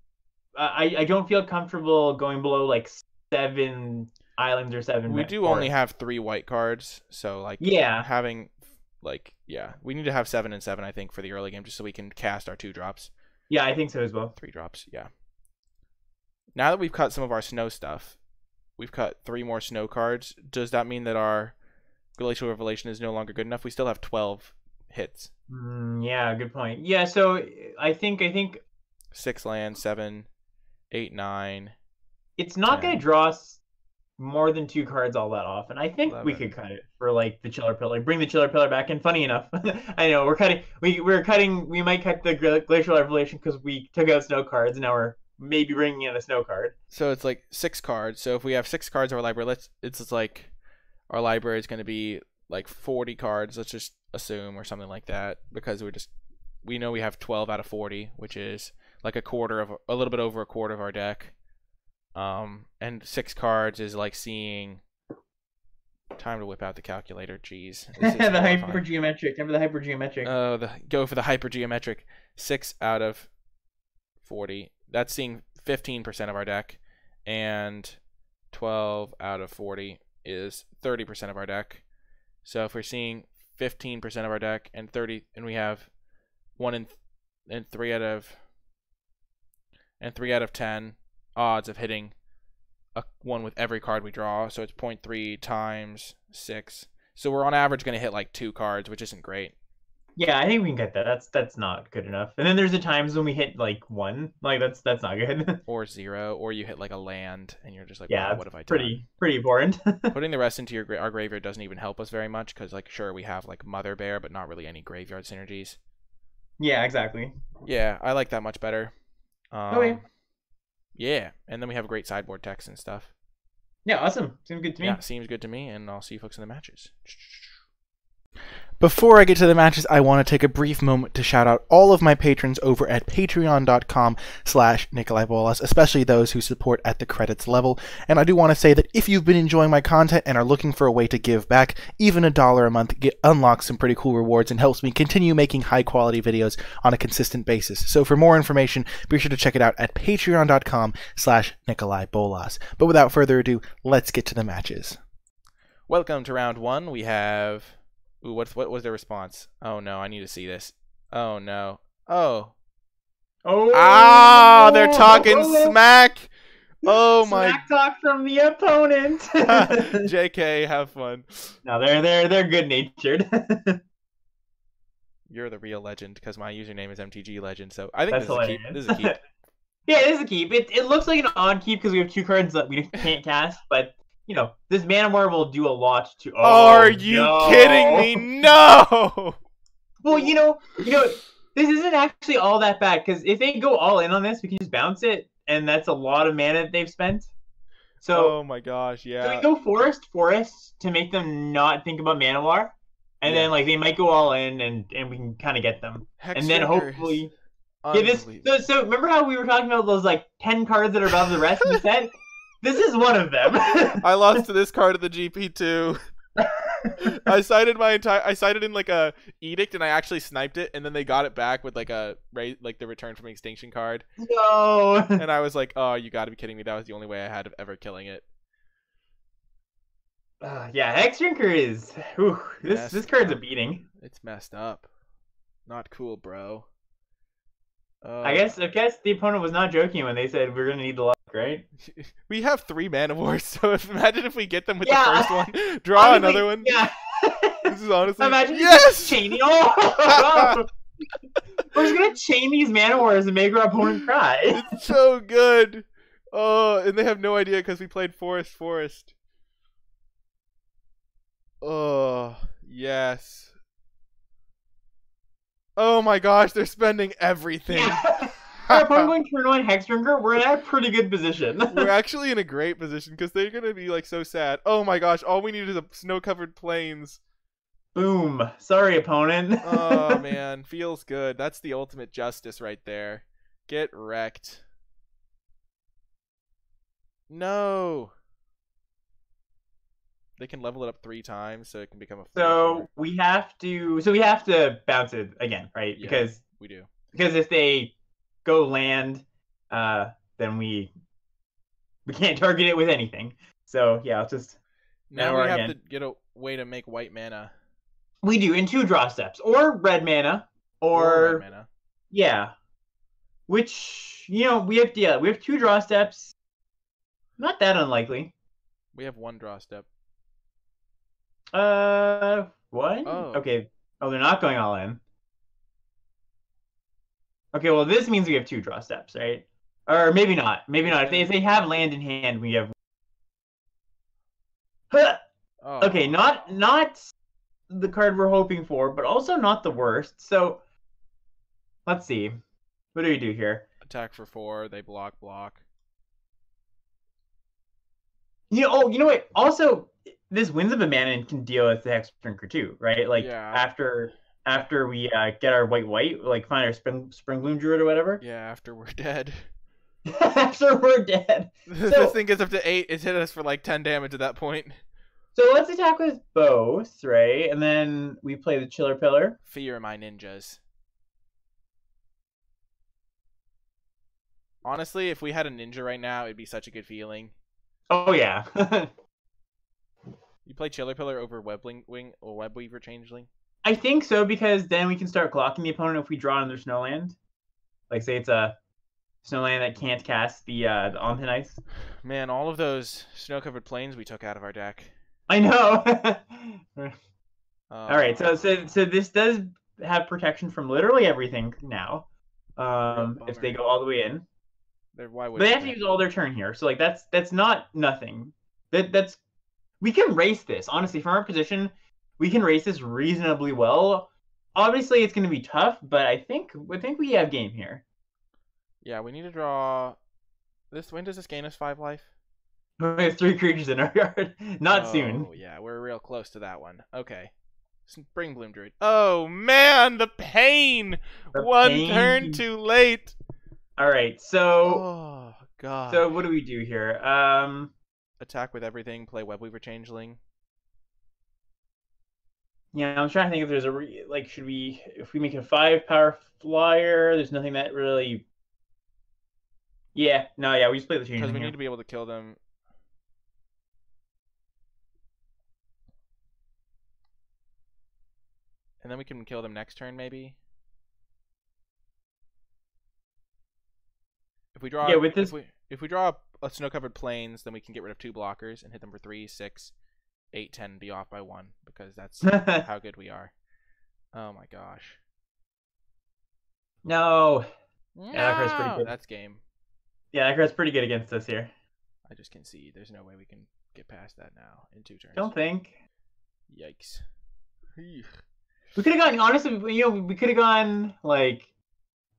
I don't feel comfortable going below like 7 islands or We do only have 3 white cards, so like yeah, having like yeah, we need to have 7 and 7 I think for the early game just so we can cast our 2 drops. yeah, I think so as well. 3 drops, yeah. Now that we've cut some of our snow stuff, we've cut 3 more snow cards. Does that mean that our Glacial Revelation is no longer good enough? We still have 12 hits. Yeah, good point. Yeah, so I think 6 lands, 7, 8, 9. it's not 10, going to draw us more than 2 cards all that often. I think 11. we could cut it for like the Chiller Pillar. Bring the Chiller Pillar back in. Funny enough, I know we're cutting. We're cutting. We might cut the Glacial Revelation because we took out snow cards, and now we're maybe bringing in a snow card. So it's like 6 cards. So if we have 6 cards in our library, it's like our library is going to be like 40 cards. Let's just assume, or something like that, because we know we have 12 out of 40, which is like a little bit over a quarter of our deck. And 6 cards is like seeing. Time to whip out the calculator. Jeez. The hypergeometric. Remember the hypergeometric? Oh, go for the hypergeometric. 6 out of 40. That's seeing 15% of our deck, and 12 out of 40 is 30% of our deck. So if we're seeing 15% of our deck and 30, and we have 1 and 3 out of 10 odds of hitting a 1 with every card we draw, so it's 0.3 times 6. So we're on average going to hit like 2 cards, which isn't great. Yeah, I think we can get that. That's not good enough. And then there's the times when we hit like 1, like that's not good. Or 0, or you hit like a land, and you're just like, yeah, wow, what have I done? Pretty important. Putting the rest into our graveyard doesn't even help us very much, because like sure we have like Mother Bear, but not really any graveyard synergies. Yeah, exactly. Yeah, I like that much better. Okay. Yeah, and then we have a great sideboard text and stuff. Yeah, awesome. Seems good to me. Yeah, seems good to me, and I'll see you folks in the matches. Before I get to the matches, I want to take a brief moment to shout out all of my patrons over at patreon.com/NicolaiBolas, especially those who support at the credits level. And I do want to say that if you've been enjoying my content and are looking for a way to give back, even $1 a month unlocks some pretty cool rewards and helps me continue making high quality videos on a consistent basis. So for more information, be sure to check it out at patreon.com/NicolaiBolas. But without further ado, let's get to the matches. Welcome to round 1. We have... Ooh, what was their response? Oh no, I need to see this. Oh no. Oh. Oh. Ah, they're talking smack. Oh my. Smack talk from the opponent. JK, have fun. No, they're good natured. You're the real legend, because my username is MTG Legend. So I think That's hilarious. This is a keep. Yeah, it is a keep. It looks like an odd keep because we have 2 cards that we can't cast, but. You know, this Manowar will do a lot to. Oh, are you kidding me? No. Well, you know, this isn't actually all that bad because if they go all in on this, we can just bounce it, and that's a lot of mana that they've spent. So. Oh my gosh, yeah. So we go forest to make them not think about Manowar, and then like they might go all in, and we can kind of get them, and then hopefully. Yeah, this. So remember how we were talking about those like 10 cards that are above the rest of the set? This is one of them. I lost to this card of the GP too. I cited in like a edict, and I actually sniped it, and then they got it back with like the return from extinction card. No. And I was like, oh, you got to be kidding me! That was the only way I had of ever killing it. Yeah, Hexdrinker is. Whew, this card's a beating. It's messed up. Not cool, bro. I guess the opponent was not joking when they said we're gonna need the luck, right? We have 3 Manowars, so imagine if we get them with the first one, draw another one. Yeah. This is honestly. Imagine yes. Chaining. Oh! We're just gonna chain these Manowars and make our opponent cry. It's so good. Oh, and they have no idea because we played forest. Oh yes. Oh my gosh, they're spending everything. Yeah. Our opponent going turn 1 Hexdrinker, we're in a pretty good position. We're actually in a great position because they're going to be like so sad. Oh my gosh, all we need is a snow-covered plains. Boom. Sorry, opponent. Oh man, feels good. That's the ultimate justice right there. Get wrecked. No. They can level it up 3 times, so it can become a 4/4. So we have to bounce it again, right? Yeah, Because we do. if they go land, then we can't target it with anything. So yeah, let's just Now we have again. to get a way to make white mana. We do in 2 draw steps, or red mana, Or red or mana. yeah, which we have 2 draw steps. Not that unlikely. We have 1 draw step. One? Oh. Okay. Oh, they're not going all in. Okay, well, this means we have 2 draw steps, right? Or maybe not. Maybe not. If they have land in hand, we have. Oh. Okay, not the card we're hoping for, but also not the worst. So, let's see. What do we do here? Attack for 4. They block. You know what? Also, this Winds of Abandon can deal with the Hex Drinker too, right? Like after we get our white, like find our Spring Bloom Druid or whatever. Yeah, after we're dead. After we're dead. This thing gets up to 8. It's hit us for like 10 damage at that point. So let's attack with both, right? And then we play the Chiller Pillar. Fear my ninjas. Honestly, if we had a ninja right now, it'd be such a good feeling. Oh yeah. You play Chiller Pillar over Webwing or Webweaver Changeling? I think so, because then we can start glocking the opponent if we draw another Snowland. Like say it's a Snowland that can't cast the Onten Ice. Man, all of those snow-covered plains we took out of our deck. I know. All right, so this does have protection from literally everything now. If they go all the way in. Why would they have to use all their turn here, so like that's not nothing. That's we can race this. Honestly, from our position, we can race this reasonably well. Obviously, it's going to be tough, but I think we have game here. Yeah, we need to draw. When does this gain us 5 life? We have 3 creatures in our yard. Not soon. Oh yeah, we're real close to that one. Okay. Spring Bloom Druid. Oh man, the pain! One turn too late. All right, so. Oh god. So what do we do here? Attack with everything. Play Webweaver Changeling. Yeah, I'm trying to think if there's should we, if we make a 5-power flyer, there's nothing that really. Yeah, no, yeah, we just play the Changeling. Because we need to be able to kill them. And then we can kill them next turn, maybe. If we draw, if we draw a snow-covered plains, then we can get rid of 2 blockers and hit them for 3, 6, 8, 10, and be off by 1 because that's how good we are. Oh my gosh. No. Yeah, that card's pretty good. That's game. Yeah, that card's pretty good against us here. I just concede. There's no way we can get past that now in 2 turns. Don't think. Yikes. We could have gone, honestly, we could have gone, like,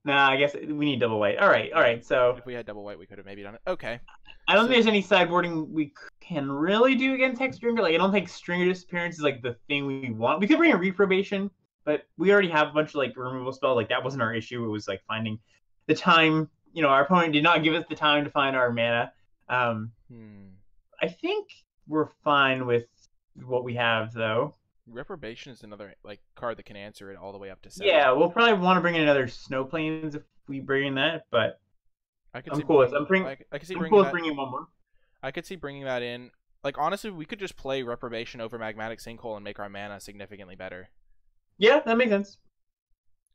nah, I guess we need double white. All right, so. If we had double white, we could have maybe done it. Okay. I don't think there's any sideboarding we can really do against Hex Stringer. Like, I don't think Stringer Disappearance is, like, the thing we want. We could bring a Reprobation, but we already have a bunch of, like, removal spells. Like, that wasn't our issue. It was, like, finding the time. Our opponent did not give us the time to find our mana. I think we're fine with what we have, though. Reprobation is another card that can answer it all the way up to 7. Yeah, we'll probably want to bring in another Snow Plains if we bring in that, but I'm cool with bringing one more. I could see bringing that in. Like, honestly, we could just play Reprobation over Magmatic Sinkhole and make our mana significantly better. Yeah, that makes sense.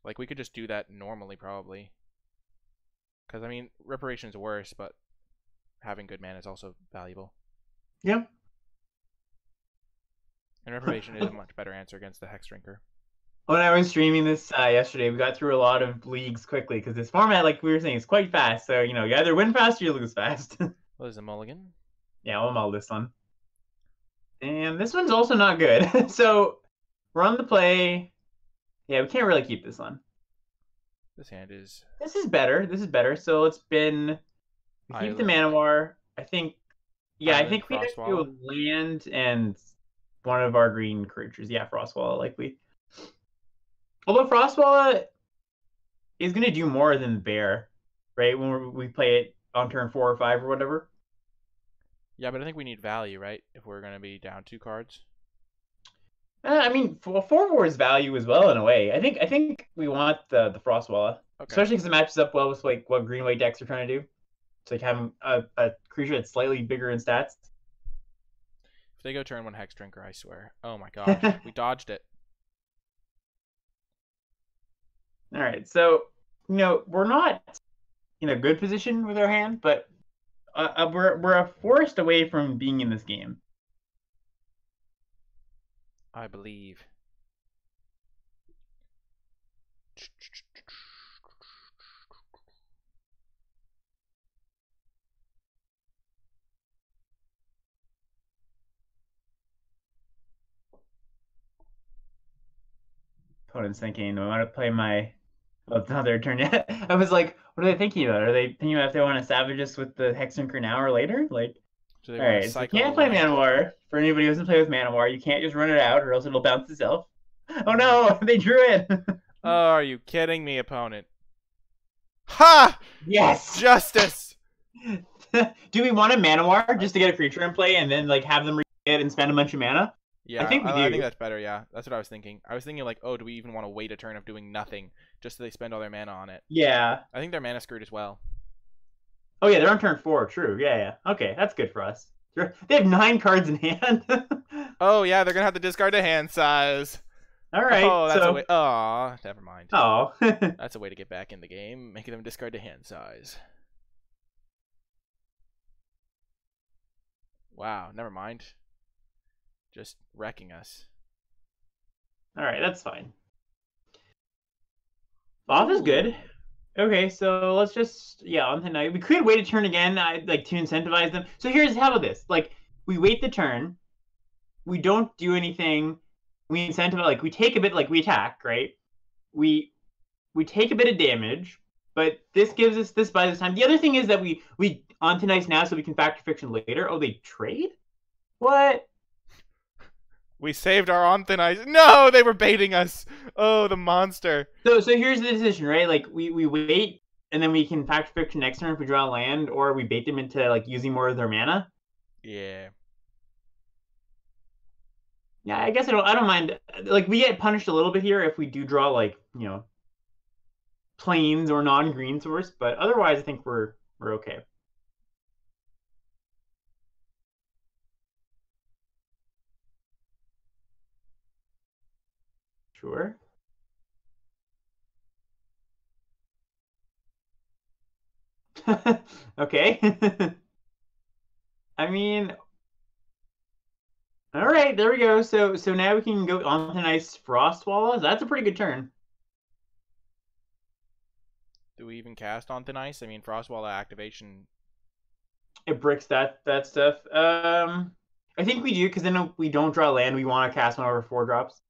Like, we could just do that normally, probably. Because, I mean, Reprobation is worse, but having good mana is also valuable. Yeah. And Reprobation is a much better answer against the Hex Drinker. When I was streaming this yesterday, we got through a lot of leagues quickly because this format, like we were saying, is quite fast. So, you either win fast or you lose fast. Well, there's a mulligan. Yeah, I'll mull this one. And this one's also not good. So, we're on the play. Yeah, we can't really keep this one. This hand is... This is better. So, it's been... We keep the Manowar. I think... Yeah, I think we have to do a land and one of our green creatures. Yeah, Frostwalla, likely. Although Frostwalla is going to do more than Bear, right? When we play it on turn 4 or 5 or whatever. Yeah, but I think we need value, right? If we're gonna be down 2 cards. I mean, 4/4 is value as well in a way. I think we want the Frostwalla, Okay. especially because it matches up well with like what green white decks are trying to do. It's like having a creature that's slightly bigger in stats. If they go turn 1 Hex Drinker, I swear. Oh my gosh, we dodged it. All right, so we're not in a good position with our hand, but we're a forest away from being in this game. I believe. Opponent's thinking, I want to play my. Well, it's not their turn yet. I was like, what are they thinking about? Are they thinking about if they want to savage us with the Hexdrinker now or later? Like, Do they all want to right, so you cycle can't the play land? Manowar. For anybody who doesn't play with Manowar, you can't just run it out, or else it'll bounce itself. Oh no, they drew it. Oh, are you kidding me, opponent? Ha! Yes. Justice! Do we want a Manowar just to get a creature in play and then like have them read it and spend a bunch of mana? Yeah, I think we do. I think that's better, yeah. That's what I was thinking. I was thinking like, oh, do we even want to wait a turn of doing nothing just so they spend all their mana on it? Yeah. I think they're mana screwed as well. Oh yeah, they're on turn 4. True. Yeah. Okay, that's good for us. They have 9 cards in hand. Oh yeah, they're gonna have to discard a hand size. All right. Oh, that's so... a way. Aw, never mind. Oh. That's a way to get back in the game, making them discard a hand size. Wow, never mind. Just wrecking us. All right, that's fine. Off is good. Okay, so let's just on tonight. We could wait a turn again, like to incentivize them. So here's how about this: like we wait the turn, we don't do anything, we incentivize, like we take a bit, like we attack, right? We take a bit of damage, but this gives us this by this time. The other thing is that we on tonight's now, so we can factor fiction later. Oh, they trade? What? We saved our Anthenize. No, they were baiting us. Oh, the monster. So here's the decision, right? Like we wait, and then we can factor fiction next turn if we draw land, or we bait them into like using more of their mana. Yeah. Yeah, I guess I don't mind. Like we get punished a little bit here if we do draw like plains or non-green source, but otherwise I think we're okay. Sure. Okay. I mean, all right, there we go. So now we can go on to nice Frostwalla. That's a pretty good turn. Do we even cast Anthenice? I mean, Frostwalla activation. It bricks that stuff. I think we do because then we don't draw land. We want to cast one over 4 drops.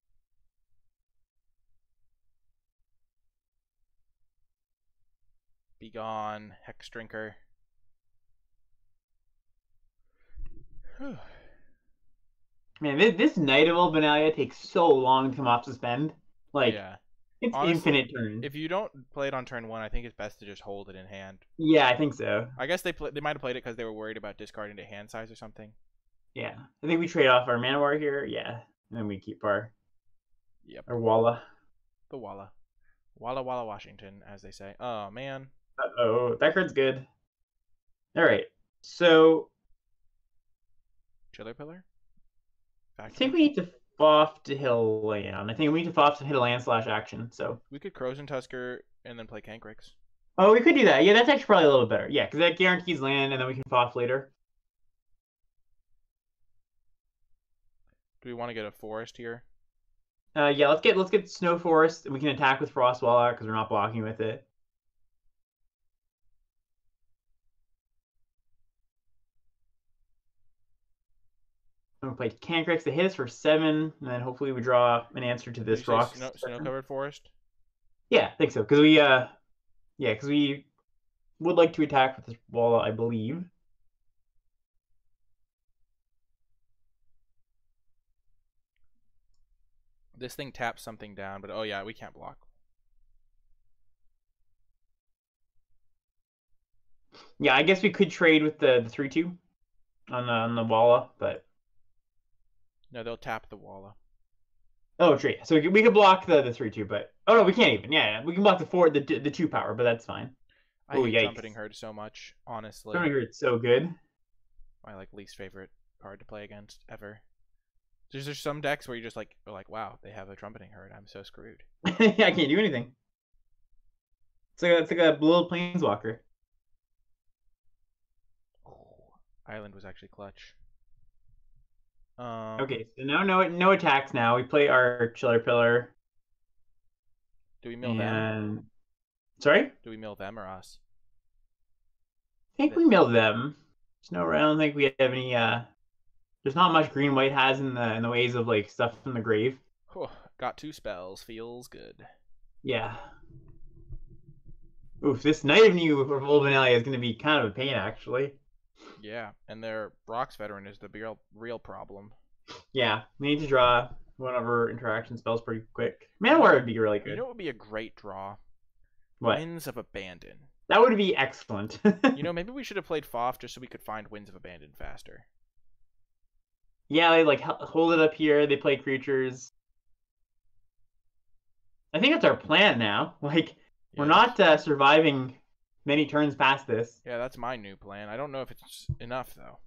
Be gone, Hex Drinker. Man, this Night of Old Benalia takes so long to come off suspend. Like, yeah. it's Honestly, infinite turns. If you don't play it on turn 1, I think it's best to just hold it in hand. Yeah, I think so. I guess they might have played it because they were worried about discarding to hand size or something. Yeah, I think we trade off our Manowar here. Yeah, and then we keep our Walla. The Walla. Walla Walla Washington, as they say. Oh, man. Uh-oh, that card's good. All right, so... Chiller Pillar? I think we need to FOF to hit a land. I think we need to FOF to hit a land / action, so... We could Crozen Tusker and then play Kankrix. Oh, we could do that. Yeah, that's actually probably a little better. Yeah, because that guarantees land, and then we can FOF later. Do we want to get a forest here? Yeah, let's get Snow Forest, and we can attack with Frostwalla because we're not blocking with it. I'm gonna play Kankrix to hit us for 7, and then hopefully we draw an answer to this rock. Snow-covered forest? Yeah, I think so. Because we would like to attack with this Walla, I believe. This thing taps something down, but oh yeah, we can't block. Yeah, I guess we could trade with the 3/2. on the Walla, but No, they'll tap the Walla. oh, true. So we could block the 3/2, but oh no, we can't even. Yeah, we can block the 2 power, but that's fine. I Oh hate yikes! Trumpeting Herd so much, honestly. Trumpeting Herd's so good. My like least favorite card to play against ever. There's some decks where you just like are like, wow, they have a Trumpeting Herd. I'm so screwed. Yeah, I can't do anything. It's like a little planeswalker. Oh, Island was actually clutch. Okay, so now no attacks. Now we play our Chiller Pillar. Do we mill them? And sorry, Do we mill them or us? I think we milled them. I don't think we have any. There's not much green white has in the ways of like stuff from the grave. Oh, got 2 spells. Feels good. Yeah. Oof, this Knight of New Old Vanilla is going to be kind of a pain, actually. Yeah, and their Brock's Veteran is the real problem. Yeah, we need to draw one of our interaction spells pretty quick. Manowar would be really good. You know what would be a great draw? What? Winds of Abandon. That would be excellent. You know, maybe we should have played Foff just so we could find Winds of Abandon faster. Yeah, they like hold it up here. They play creatures. I think that's our plan now. Like, we're not surviving many turns past this. Yeah, that's my new plan. I don't know if it's enough, though.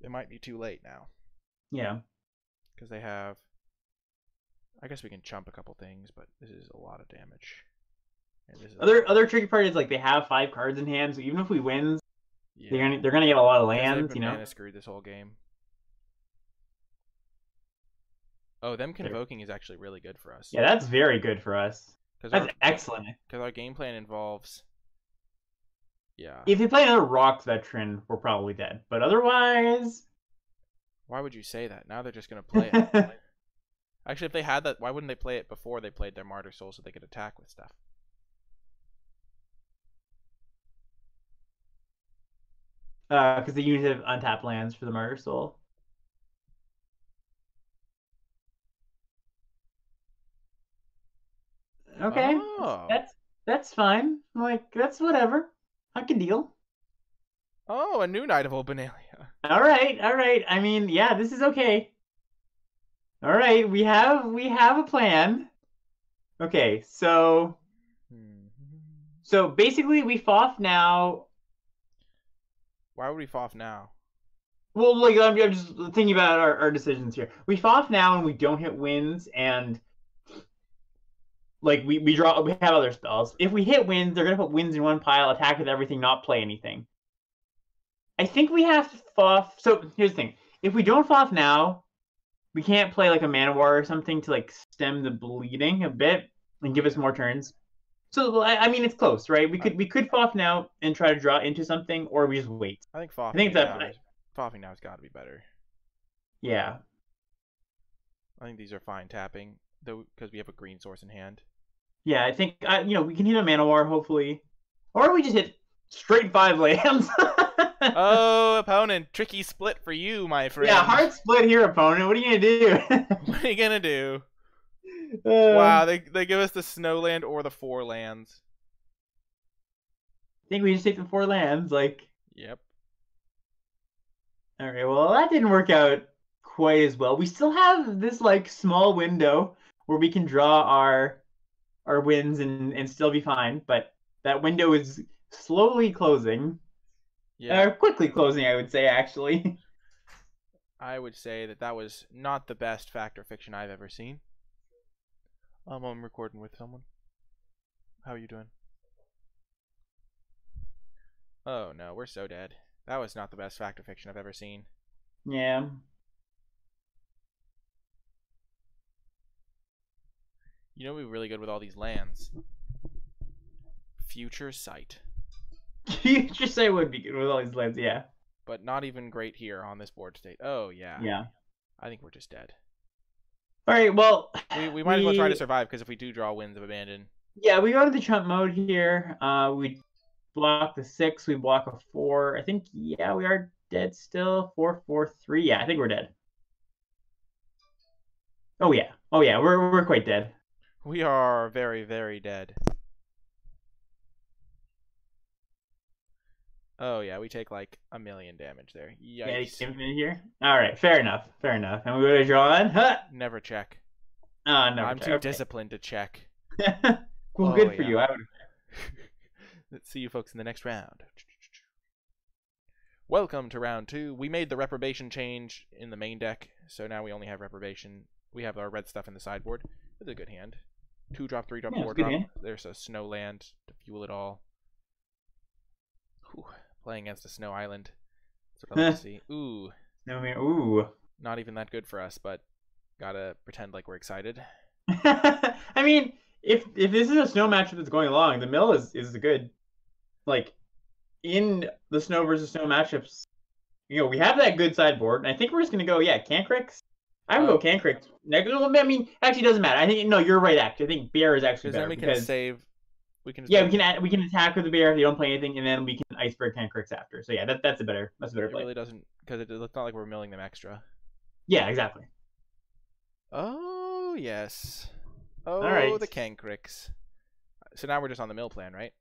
It might be too late now. Yeah. Because they have... I guess we can chump a couple things, but this is a lot of damage. And this is other tricky part is like they have 5 cards in hand, so even if we win, they're gonna get a lot of lands. They've been mana screwed this whole game. Oh, them convoking is actually really good for us. Yeah, that's very good for us. That's excellent. Because our game plan involves... Yeah. If they play another Rocks Veteran, we're probably dead. But otherwise... Why would you say that? Now they're just going to play it. Actually, if they had that, why wouldn't they play it before they played their Martyr Soul so they could attack with stuff? Because they usually have untapped lands for the Martyr Soul. Okay, oh. that's fine. Like, that's whatever. I can deal. Oh, a new Knight of Old Benalia. All right. I mean, yeah, this is okay. All right, we have a plan. Okay, so basically we Foff now. Why would we Foff now? Well, like I'm just thinking about our decisions here. We Foff now and we don't hit wins, and like we have other spells. If we hit wins, they're gonna put wins in one pile, attack with everything, not play anything. I think we have to Foff. So here's the thing: if we don't Foff now, we can't play like a Manowar or something to like stem the bleeding a bit and give us more turns. So I mean, it's close, right? We could Foff now and try to draw into something, or we just wait. I think Foffing now has got to be better. Yeah. I think these are fine tapping, though, because we have a green source in hand. Yeah, I think we can hit a Manowar hopefully, or we just hit straight 5 lands. Oh, opponent, tricky split for you, my friend. Yeah, hard split here, opponent. What are you gonna do? What are you gonna do? Wow, they give us the snow land or the 4 lands. I think we just take the 4 lands, like. Yep. All right, well that didn't work out quite as well. We still have this like small window where we can draw our wins and still be fine, but that window is slowly closing. Yeah. Quickly closing, I would say, actually. I would say that was not the best fact or fiction I've ever seen. I'm recording with someone. How are you doing? Oh no, we're so dead. That was not the best fact or fiction I've ever seen. Yeah. You know what would be really good with all these lands? Future Sight. Future Sight would be good with all these lands, yeah. But not even great here on this board state. Oh, yeah. Yeah. I think we're just dead. All right, well... We might as well try to survive, because if we do draw Winds of Abandon... Yeah, we go to the chump mode here. We block the 6, we block a 4. I think, yeah, we are dead still. 4, 4, 3. Yeah, I think we're dead. Oh, yeah. Oh, yeah, we're quite dead. We are very, very dead. Oh yeah, we take like 1,000,000 damage there. Yeah, he Yikes. came in here. All right, fair enough. Fair enough. And we go to draw in. Huh. Never check. Never I'm check. too Okay. disciplined to check. Well, Oh good for yeah. you. I would. Let's see you folks in the next round. Welcome to round 2. We made the reprobation change in the main deck, so now we only have reprobation. We have our red stuff in the sideboard. It's a good hand. 2-drop, 3-drop, Yeah, it's a 4-drop. good hand. There's a snow land to fuel it all. Whew. Playing against a snow island. That's what I like to see. Ooh. No, man. Ooh. Not even that good for us, but gotta pretend like we're excited. I mean, if this is a snow matchup that's going along, the mill is good. Like in the snow versus snow matchups, we have that good sideboard, and I think we're just gonna go, Cancrix. I would go Cancrix. I mean, actually, it doesn't matter. I think no, you're right. Actually, I think bear is actually better then we can save. we can attack with the bear if you don't play anything, and then we can iceberg Cancrix after. So yeah, that's a better play. It really doesn't, because it's not like we're milling them extra. Yeah, exactly. Oh yes. Oh, all right. The Cancrix. So now we're just on the mill plan, right?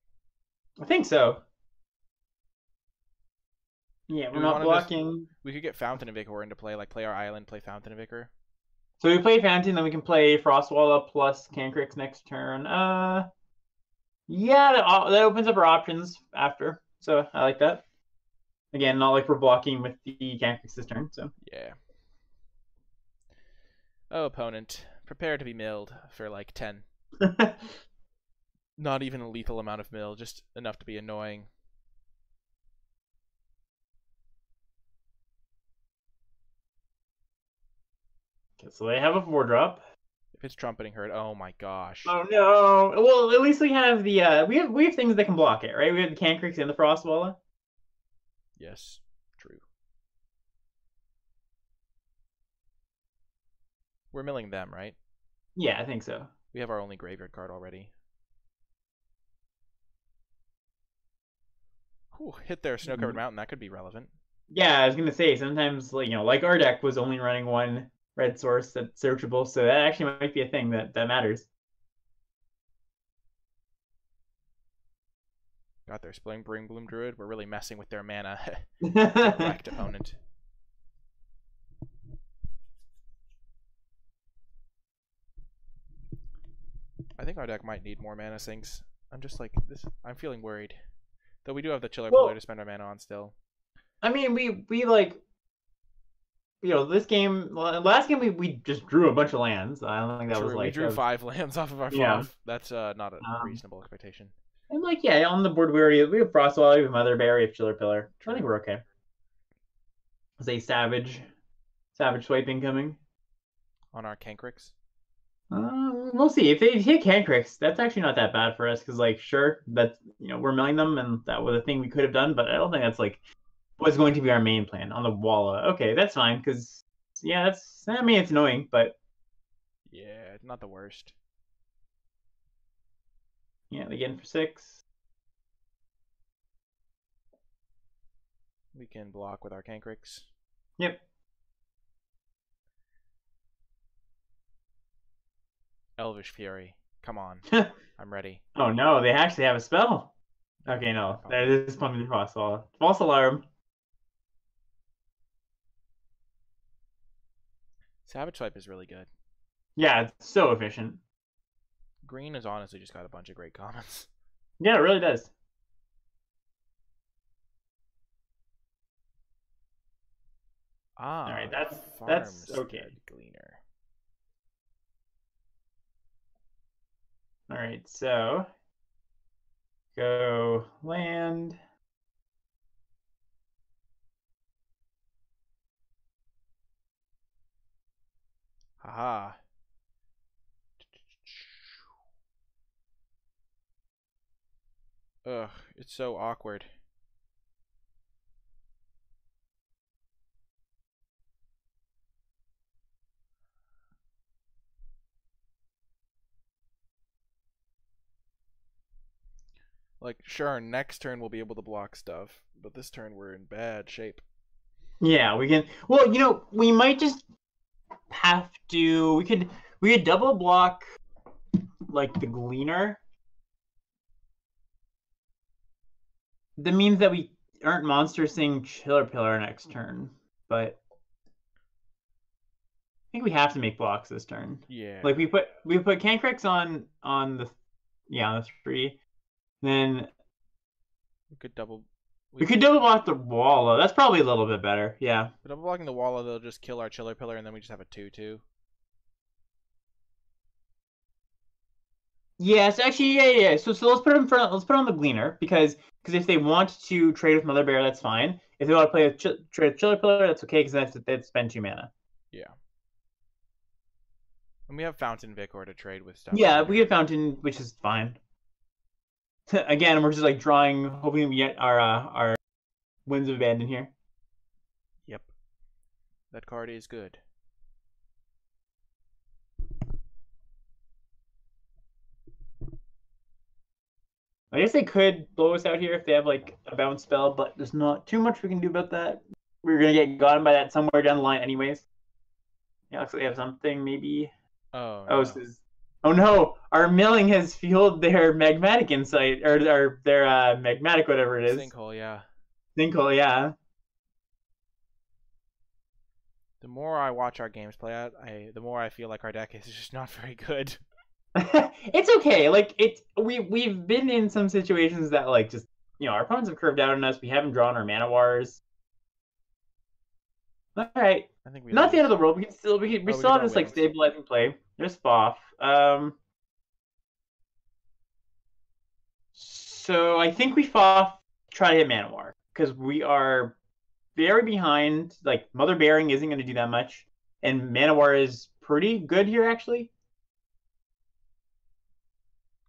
I think so. Yeah, we're not blocking. We could get Fountain of Ichor into play, like play our island, play Fountain of Ichor. So we play Fountain, then we can play Frostwalla plus Cancrix next turn. Yeah, that opens up our options after. So I like that. Again, not like we're blocking with the Cancrix this turn. So yeah. Oh, opponent, prepare to be milled for like 10. Not even a lethal amount of mill, just enough to be annoying. Okay, so they have a 4-drop. If it's trumpeting herd, oh my gosh. Oh no! Well, at least we have the we have things that can block it, right? We have the Cancrix and the Frostwalla. Yes, true. We're milling them, right? Yeah, I think so. We have our only graveyard card already. Whew, hit their snow-covered mountain. That could be relevant. Yeah, I was gonna say sometimes, like our deck was only running one red source that's searchable, so that actually might be a thing that matters. Got their Spring Bloom Druid. We're really messing with their mana. Correct opponent. I think our deck might need more mana sinks. I'm just like this. I'm feeling worried. Though we do have the Chiller Pillar to spend our mana on still. I mean, we like, this game, last game we just drew a bunch of lands. I don't think that was like. We drew 5 lands off of our 5. Yeah. That's not a reasonable expectation. And on the board we have Frostwalla, we have Mother Bear, we have Chiller Pillar. I think we're okay. There's a savage swiping coming on our Cancrix. We'll see. If they hit Cancrix, that's actually not that bad for us, because sure, that's we're milling them, and that was a thing we could have done, but I don't think that's was going to be our main plan on the Walla. Okay, that's fine, because it's annoying, but yeah, not the worst. Yeah, they get in for 6. We can block with our Cancrix. Yep. Elvish Fury. Come on. I'm ready. Oh no, they actually have a spell. Okay, no. That is pumping the Frostwalla. False alarm. Savage Swipe is really good. Yeah, it's so efficient. Green has honestly just got a bunch of great comments. Yeah, it really does. All right, that's okay. Gleaner. All right, so go land. Haha. Ugh, it's so awkward. Like, sure, next turn we'll be able to block stuff, but this turn we're in bad shape. Yeah, we can. Well, we might just have to. We could double block like the Gleaner. That means that aren't monsters saying Chiller Pillar next turn, but I think we have to make blocks this turn. Yeah. Like we put Cancrex on the on the 3. Then We could double. we could double block the wall though. That's probably a little bit better. Yeah. Double blocking the wall, they'll just kill our Chiller Pillar, and then we just have a 2/2. Yes, actually, yeah. So let's put them front. Let's put on the Gleaner because if they want to trade with Mother Bear, that's fine. If they want to play with trade with Chiller Pillar, that's okay because that's spend 2 mana. Yeah. And we have Fountain Vicor to trade with stuff. Yeah, we have Fountain, which is fine. Again, we're just like drawing, hoping we get our Winds of Abandon here. Yep. That card is good. I guess they could blow us out here if they have like a bounce spell, but there's not too much we can do about that. We're gonna get gotten by that somewhere down the line, anyways. Yeah, looks like they have something maybe. Oh. Oh, No. Oh no! Our milling has fueled their magmatic insight, or their magmatic whatever it is. Sinkhole, yeah. Sinkhole, yeah. The more I watch our games play out, the more I feel like our deck is just not very good. It's okay. Like we've been in some situations that like just our opponents have curved out on us. We haven't drawn our mana wars. All right. I think Not the end of the world. We still have this like wings. stabilizing play. There's Foff. So I think we Foff try to hit mana war because we are very behind. Like Mother Bearing isn't going to do that much, and mana war is pretty good here actually.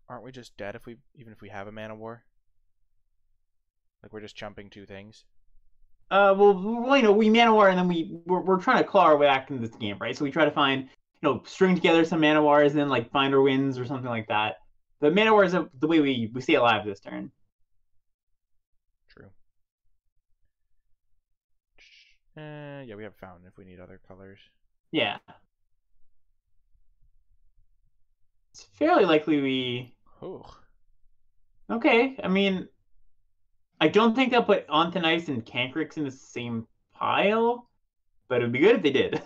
Aren't we just dead even if we have a mana war? Like we're just chumping 2 things. Well, we mana war and then we're trying to claw our way back into this game, right? So we try to find, string together some mana wars and then like find our wins or something like that. The mana war is the way we stay alive this turn. True. Yeah, we have Fountain if we need other colors. Yeah. It's fairly likely we. Oh. Okay, I mean, I don't think they'll put Ontanice and Cancrex in the same pile, but it would be good if they did.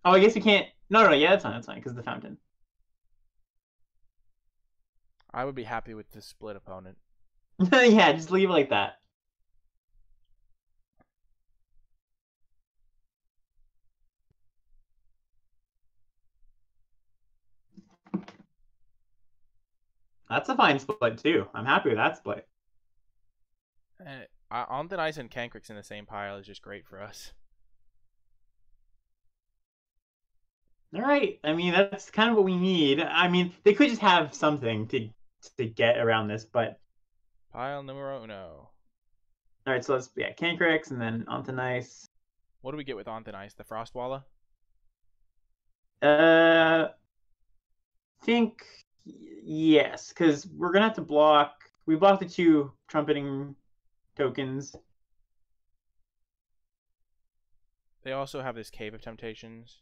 Oh, I guess we can't. No, yeah, that's fine, because of the Fountain. I would be happy with the split opponent. Yeah, just leave it like that. That's a fine split, too. I'm happy with that split. Ontanice and Cancrex in the same pile is just great for us. All right. I mean, that's kind of what we need. I mean, they could just have something to get around this, but... Pile numero uno. All right, so let's... Yeah, Cancrex and then Ontanice. What do we get with Ontanice? The Frostwalla? Think... Yes, because we're going to have to block... We blocked the 2 trumpeting tokens. They also have this Cave of Temptations.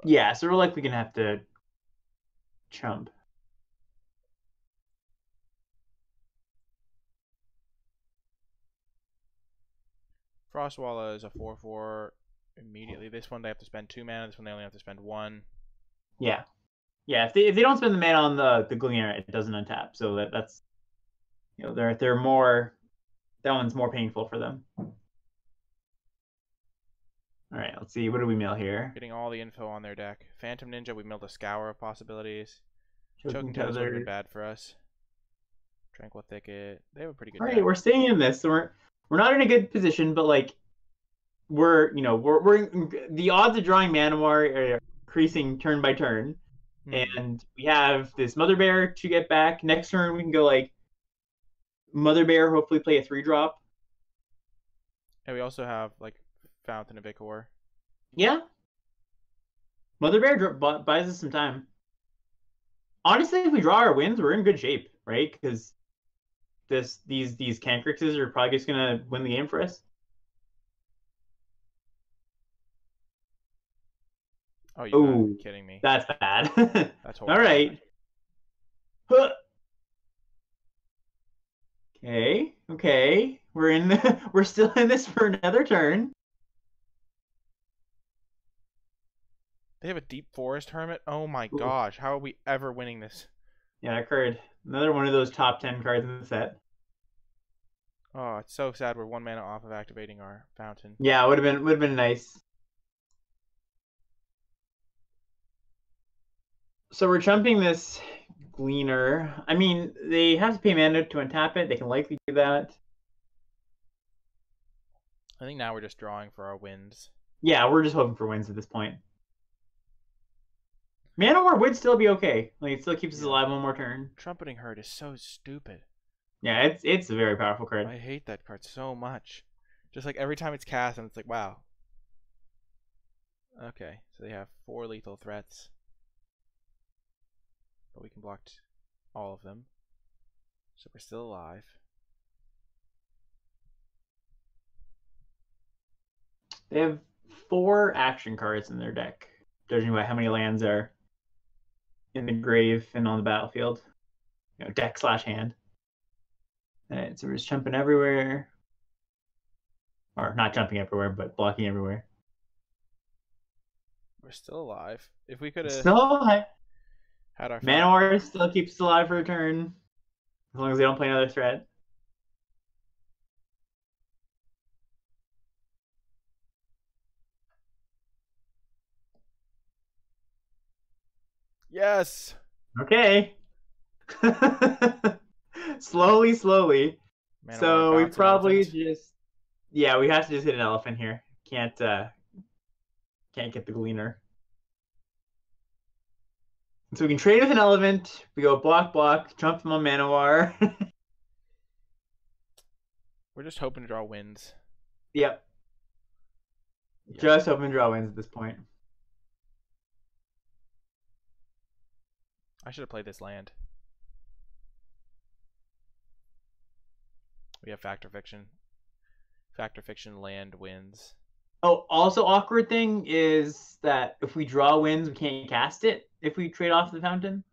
Yeah, so we're likely going to have to chump. Frostwalla is a 4/4 immediately. This one they have to spend 2 mana. This one they only have to spend 1. Yeah. Yeah, if they don't spend the mana on the Gleaner, it doesn't untap. So that's they're more, that one's more painful for them. All right, let's see. What do we mill here? Getting all the info on their deck. Phantom Ninja, we milled a scour of possibilities. Choking Tether would have been bad for us. Tranquil Thicket. They have a pretty good deck. All right, we're staying in this. So we're not in a good position, but like we're the odds of drawing Manowar are increasing turn by turn. And we have this Mother Bear to get back. Next turn we can go like Mother Bear, hopefully play a 3-drop. And we also have like Fountain of Vicor. Yeah. Mother Bear buys us some time. Honestly, if we draw our wins, we're in good shape, right? Because these Cancrexes are probably just gonna win the game for us. Oh, you're not kidding me. That's bad. That's horrible. All right. Okay, okay. We're still in this for another turn. They have a deep forest hermit. Oh my Ooh. gosh, how are we ever winning this? Yeah, that card. Another one of those top 10 cards in the set. Oh, it's so sad we're 1 mana off of activating our fountain. Yeah, would have been nice. So we're chumping this Gleaner. I mean, they have to pay mana to untap it. They can likely do that. I think now we're just drawing for our wins. Yeah, we're just hoping for wins at this point. Mana War would still be okay. Like, it still keeps us alive one more turn. Trumpeting Herd is so stupid. Yeah, it's a very powerful card. I hate that card so much. Just like every time it's cast, and it's like, wow. Okay, so they have 4 lethal threats. But we can block all of them. So we're still alive. They have 4 action cards in their deck, judging by how many lands are in the grave and on the battlefield. You know, deck / hand. Alright, so we're just jumping everywhere. Or not jumping everywhere, but blocking everywhere. We're still alive. If we could have Still alive. had our Mana War still keeps us alive for a turn. As long as they don't play another threat. Yes! Okay. Slowly, slowly. Mana So War we bounce probably elephant. just, yeah, we have to just hit an elephant here. Can't get the Gleaner. So we can trade with an elephant. We go block, block, jump them on Manowar. We're just hoping to draw wins. Yep. Just hoping to draw wins at this point. I should have played this land. We have Factor Fiction. Factor Fiction land wins. Oh, also awkward thing is that if we draw wins, we can't cast it if we trade off the fountain.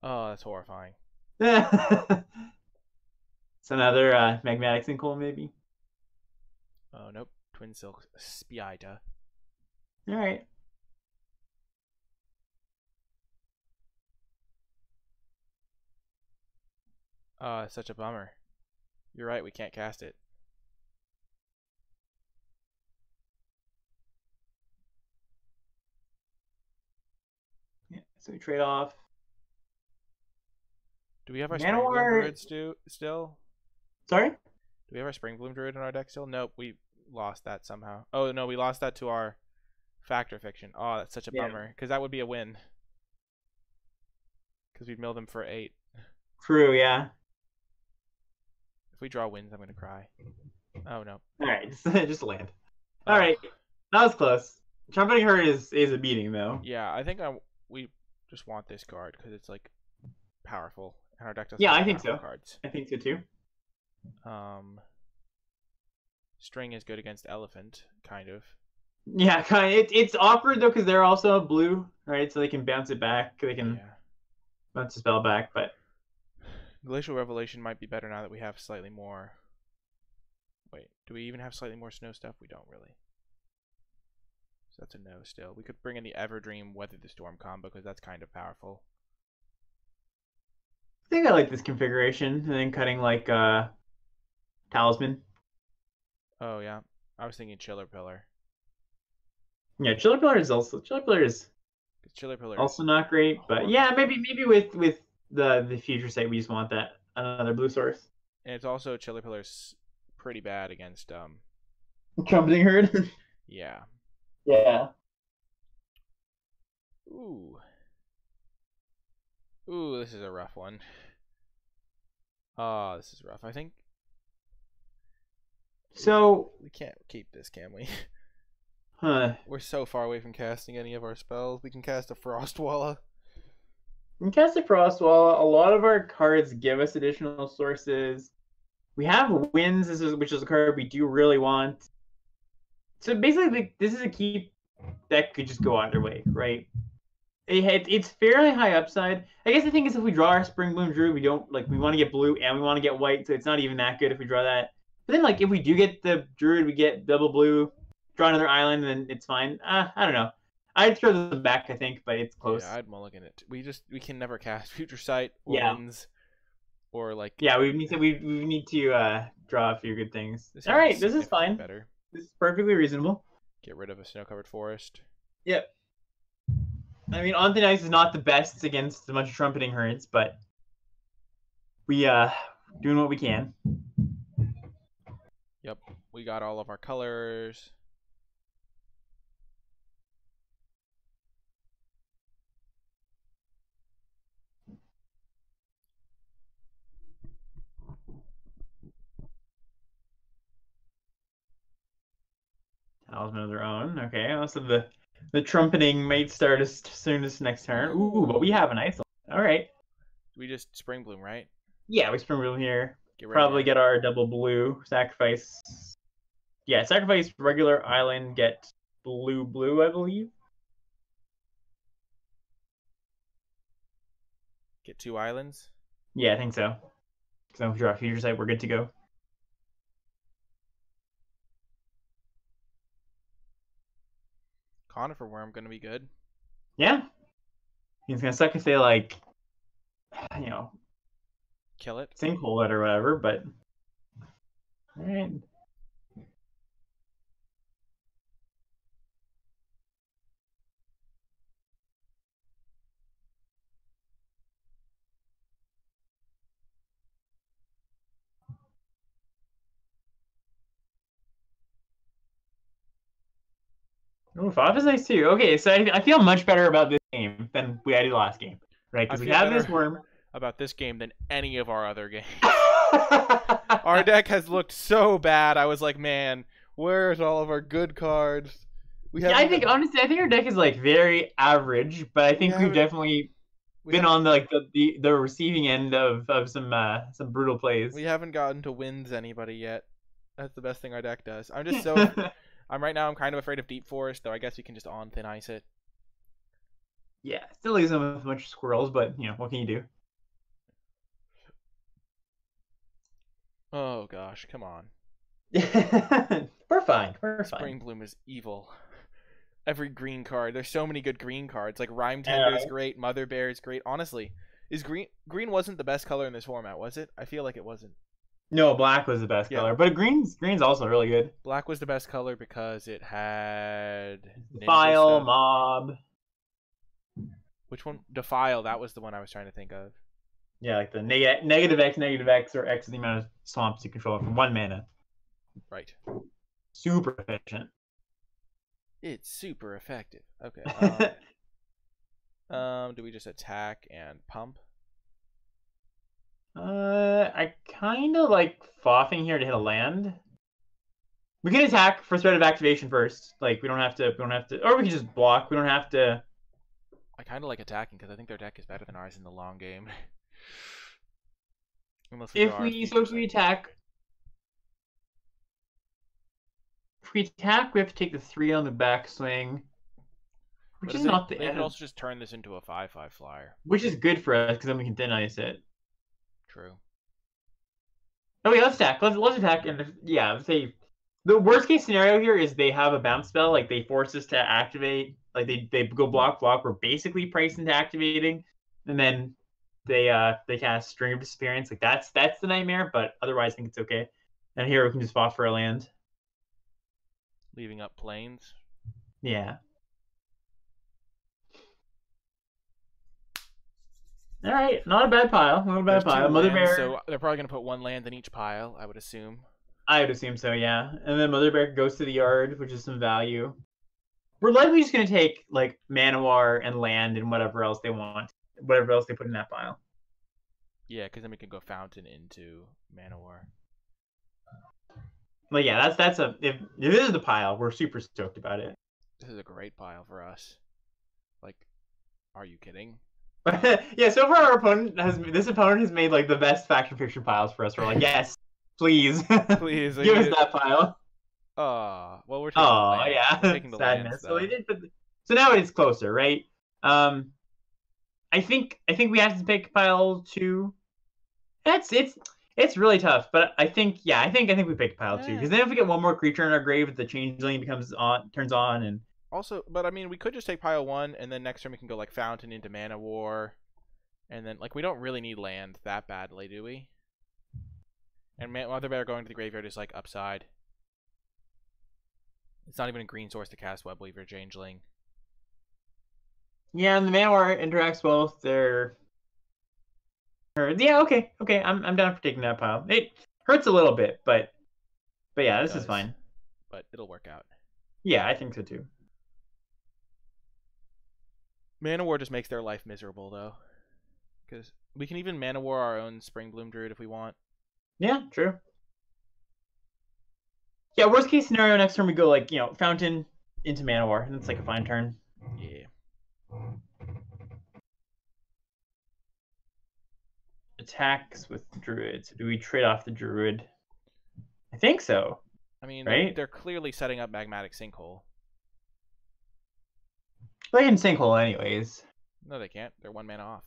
Oh, that's horrifying. It's another Magmatic Sinkhole, maybe. Oh, nope. Twin Silk Spiita. All right. Oh, it's such a bummer. You're right, we can't cast it. Yeah, so we trade off. Do we have our Manowar... Springbloom Druid still? Sorry? Do we have our Springbloom Druid in our deck still? Nope, we lost that somehow. Oh, no, we lost that to our Factor Fiction. Oh, that's such a bummer. Because that would be a win. Because we'd mill them for 8. True, yeah. If we draw wins, I'm going to cry. Oh, no. All right, just land. All right, that was close. Trumpeting Herd is a beating, though. Yeah, I think we just want this card because it's, like, powerful. And our deck doesn't Yeah, have I think powerful so. cards. I think so, too. String is good against Elephant, kind of. Yeah, kind of. It's awkward, though, because they're also blue, right? So they can bounce it back. They can bounce the spell back, but... Glacial Revelation might be better now that we have slightly more... Wait, do we even have slightly more snow stuff? We don't really. So that's a no still. We could bring in the Everdream Weather the Storm combo because that's kind of powerful. I think I like this configuration, and then cutting, like, Talisman. Oh, yeah. I was thinking Chiller Pillar. Yeah, Chiller Pillar is also... Chiller Pillar is also not great, but yeah, maybe with the future state, we just want that another blue source. And it's also Chiller Pillar's pretty bad against Trumpeting Herd. Yeah. Yeah. Ooh, this is a rough one. This is rough. I think. So we can't keep this, can we? Huh. We're so far away from casting any of our spells. We can cast a Frostwalla. We can cast a Frostwalla. A lot of our cards give us additional sources. We have Winds, which is a card we do really want. So basically, this is a keep that could just go either way, right? It's fairly high upside. I guess the thing is, if we draw our Spring Bloom Druid, we don't like we want to get blue and we want to get white, so it's not even that good if we draw that. But then, like, if we do get the Druid, we get double blue, draw another island, then it's fine. I don't know. I'd throw them back, I think, but it's close. Yeah, I'd mulligan it. We can never cast Future Sight or Yeah. Winds or like. Yeah, we need to draw a few good things. This All right, is this is significantly fine. Better. This is perfectly reasonable. Get rid of a snow-covered forest. Yep. I mean, on thin ice is not the best against a bunch of trumpeting herds, but we doing what we can. Yep, we got all of our colors. Talisman of their own. Okay, also the trumpeting might start as soon as next turn. Ooh, but we have an ice. All right. We just Spring Bloom, right? Yeah, we spring wheel here. Probably get our double blue. Sacrifice. Yeah, sacrifice regular island. Get blue, I believe. Get 2 islands. Yeah, I think so. So if we draw Future Sight, we're good to go. Conifer Worm gonna be good. Yeah. It's gonna suck if they like, Kill it. Sinkhole it or whatever, but all right. Ooh, 5 is nice too. Okay, so I feel much better about this game than I did last game, right? Because we have this worm. About this game than any of our other games. Our deck has looked so bad. I was like, man, where's all of our good cards? I think honestly, I think our deck is like very average, but I think we've definitely been on the receiving end of some brutal plays. We haven't gotten to wins anybody yet. That's the best thing our deck does. I'm just so I'm kind of afraid of Deep Forest, though. I guess we can just on thin ice it. Yeah, still leaves them with a bunch of squirrels, but what can you do? Oh gosh, come on. We're fine. Spring Bloom is evil. Every green card. There's so many good green cards. Like Rhyme Tender is great. Mother Bear is great. Honestly, green wasn't the best color in this format, was it? I feel like it wasn't. No, black was the best color, but green's also really good. Black was the best color because it had Defile, Mob. Which one? Defile. That was the one I was trying to think of. Yeah, like the negative X, or X is the amount of swamps you control for 1 mana. Right. Super efficient. It's super effective. Okay. Do we just attack and pump? I kind of like foffing here to hit a land. We can attack for threat of activation first. Like we don't have to, or we can just block. We don't have to. I kind of like attacking because I think their deck is better than ours in the long game. If we attack, we have to take the 3 on the backswing, which is not the end. They can also just turn this into a 5/5 flyer, which is good for us because then we can thin ice it. True. Okay, let's attack. Let's attack, and say the worst case scenario here is they have a bounce spell, like they force us to activate, like they go block. We're basically priced into activating, and then they cast String of Disappearance. Like that's the nightmare, but otherwise I think it's okay. And here we can just spot for a land, leaving up plains. Yeah. All right, not a bad pile. Mother Bear. So they're probably gonna put 1 land in each pile, I would assume. I would assume so, yeah. And then Mother Bear goes to the yard, which is some value. We're likely just gonna take like Manowar and land and whatever else they want, whatever else they put in that pile. Yeah, because then we can go Fountain into Manowar. But yeah, that's if this is the pile, we're super stoked about it. This is a great pile for us. Like, are you kidding? Yeah, so far our opponent has made like the best faction fiction piles for us. We're like, yes, please, please give us that pile. Well, we're taking the land. Yeah, we're taking the sadness. Lands, so now it's closer, right? I think we have to pick pile 2. It's really tough, but I think we pick pile 2 because then if we get one more creature in our grave, the changeling turns on, and also, but I mean, we could just take pile 1, and then next turn we can go like Fountain into Mana War, and then like we don't really need land that badly, do we? And Mother Bear going to the graveyard is like upside. It's not even a green source to cast Web Weaver Changeling. Yeah, and the Mana War interacts well with their. Yeah, okay. I'm down for taking that pile. It hurts a little bit, but yeah, this is fine. But it'll work out. Yeah, I think so too. Mana War just makes their life miserable though, because we can even Mana War our own Springbloom Druid if we want. Yeah, true. Yeah, worst case scenario, next turn we go like Fountain into Mana War, and it's like a fine turn. Yeah. Attacks with Druid. So do we trade off the Druid? I think so. I mean, right? They're clearly setting up Magmatic Sinkhole. They can Sinkhole anyways. No, they can't. They're 1 mana off.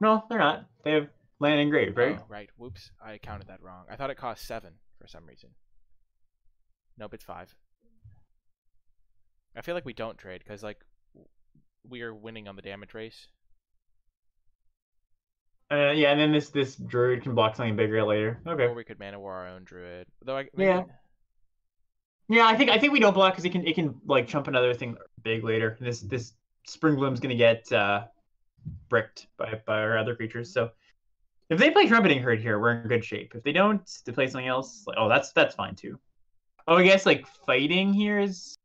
No, they're not. They have land and grave, right? Oh, right. Whoops. I counted that wrong. I thought it cost 7 for some reason. Nope, it's 5. I feel like we don't trade because like we are winning on the damage race. Yeah, and then this Druid can block something bigger later. Okay. Or we could Mana War our own Druid. Though yeah. Yeah, I think we don't block because it can like chump another thing big later. This Springbloom's gonna get bricked by our other creatures. So if they play Trumpeting Herd here, we're in good shape. If they don't, they play something else. Like, that's fine too. Oh, I guess like fighting here is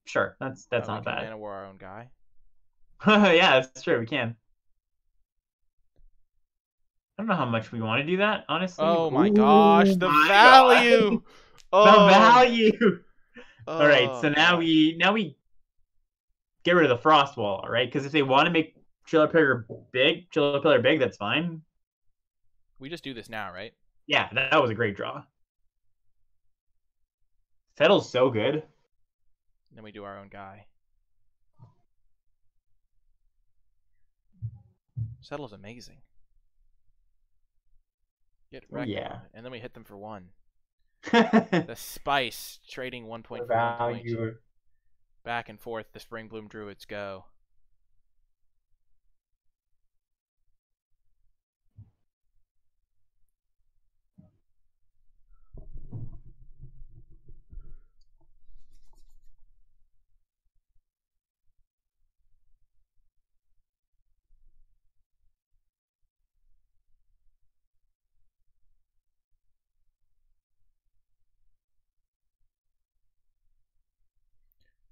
sure. That's not bad. Mana War our own guy. Yeah, that's true. We can. I don't know how much we want to do that, honestly. Oh my gosh, the value! Oh. The value! All right, so now we get rid of the Frost Wall, right? Because if they want to make Chiller Pillar big, that's fine. We just do this now, right? Yeah, that was a great draw. Settle's so good. And then we do our own guy. Settle's amazing. Get wrecked. Yeah. And then we hit them for 1. The Spice trading 1 point for 1 point. Back and forth, the Springbloom Druids go.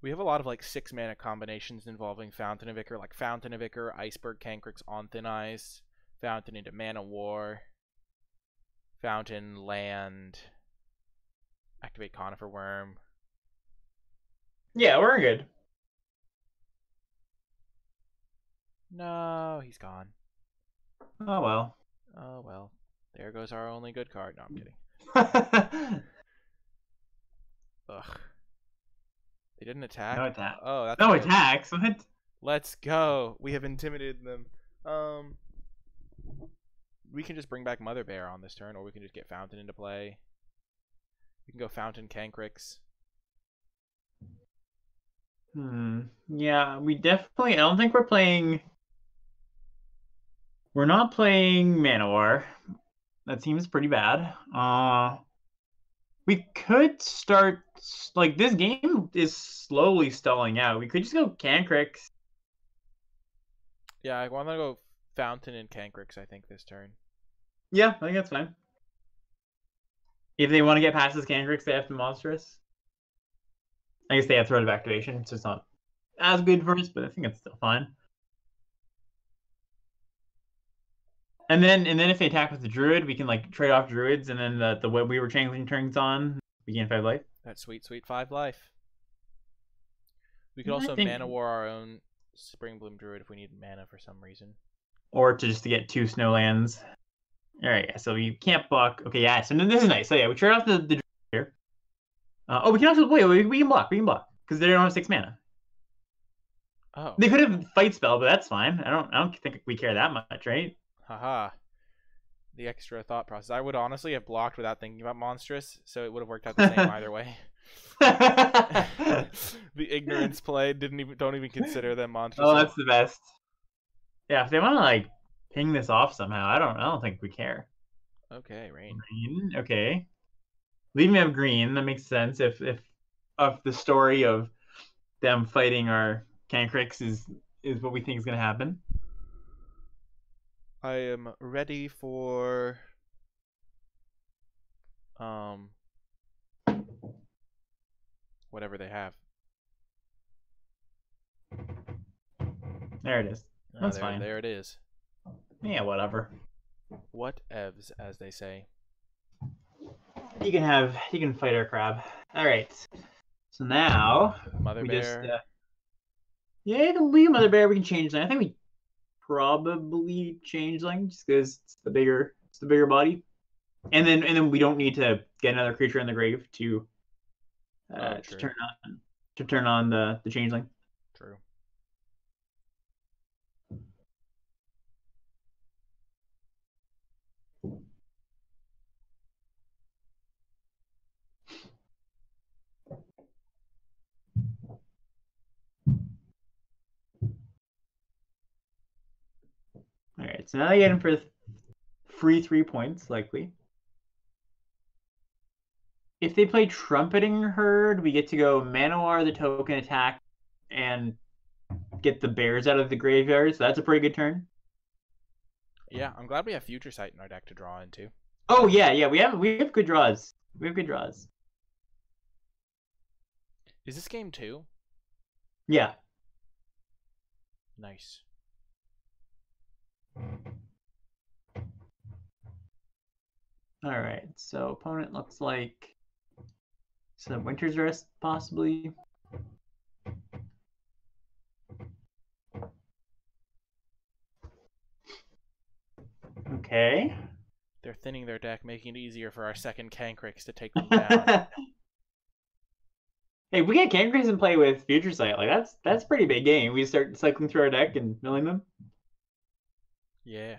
We have a lot of like 6 mana combinations involving Fountain of Ichor, like Fountain of Ichor, Iceberg Cankrix on Thin Ice, Fountain into Mana War, Fountain Land, activate Conifer Worm. Yeah, we're good. No, he's gone. Oh well. Oh well. There goes our only good card. No, I'm kidding. Ugh. They didn't attack? No attack. Oh, that's no attacks. What? Let's go. We have intimidated them. We can just bring back Mother Bear on this turn, or we can just get Fountain into play. We can go Fountain Cankrix. Yeah, we definitely. I don't think we're playing. We're not playing Mana War. That seems pretty bad. We could start like this game is slowly stalling out. We could just go Cankrix. Yeah, I want to go Fountain and Cankrix, I think, this turn. Yeah, I think that's fine. If they want to get past this Cankrix, they have to Monstrous. I guess they have Threat of Activation, so it's not as good for us, but I think it's still fine. And then if they attack with the Druid, we can like trade off Druids, and then the Web Weaver Changeling turns on. We gain 5 life. That's sweet 5 life. We could also Mana War our own Springbloom Druid if we need mana for some reason. Or to get 2 Snowlands. Alright, yeah, so you can't block. Okay, yeah, so this is nice. So yeah, we trade off the Druid here. We can also we can block. Because they don't have 6 mana. Oh. They could have fight spell, but that's fine. I don't think we care that much, right? Haha. The extra thought process. I would honestly have blocked without thinking about monstrous, so it would have worked out the same either way. The ignorance play don't even consider them monstrous. Oh, that's the best. Yeah, if they want to like ping this off somehow, I don't think we care. Okay, rain. Green, okay. Leave me have green. That makes sense. If of the story of them fighting our Cancrix is what we think is gonna happen. I am ready for whatever they have. There it is. That's fine. There it is. Yeah, whatever. What evs, as they say. You can fight our crab. All right. So now Mother bear. Yeah, you can leave Mother Bear. We can change that. I think we probably change like just because it's the bigger body, and then we don't need to get another creature in the grave to turn on the changeling. True. All right, so now they get him for free 3 points, likely. If they play Trumpeting Herd, we get to go Manowar, the token attack, and get the bears out of the graveyard. So that's a pretty good turn. Yeah, I'm glad we have Future Sight in our deck to draw into. Oh yeah, we have good draws. We have good draws. Is this game 2? Yeah. Nice. All right, so opponent looks like some Winter's Rest, possibly. Okay. They're thinning their deck, making it easier for our second Cancrix to take them down. Hey, we get Cancrix and play with Future Sight. Like that's pretty big game. We start cycling through our deck and milling them. Yeah.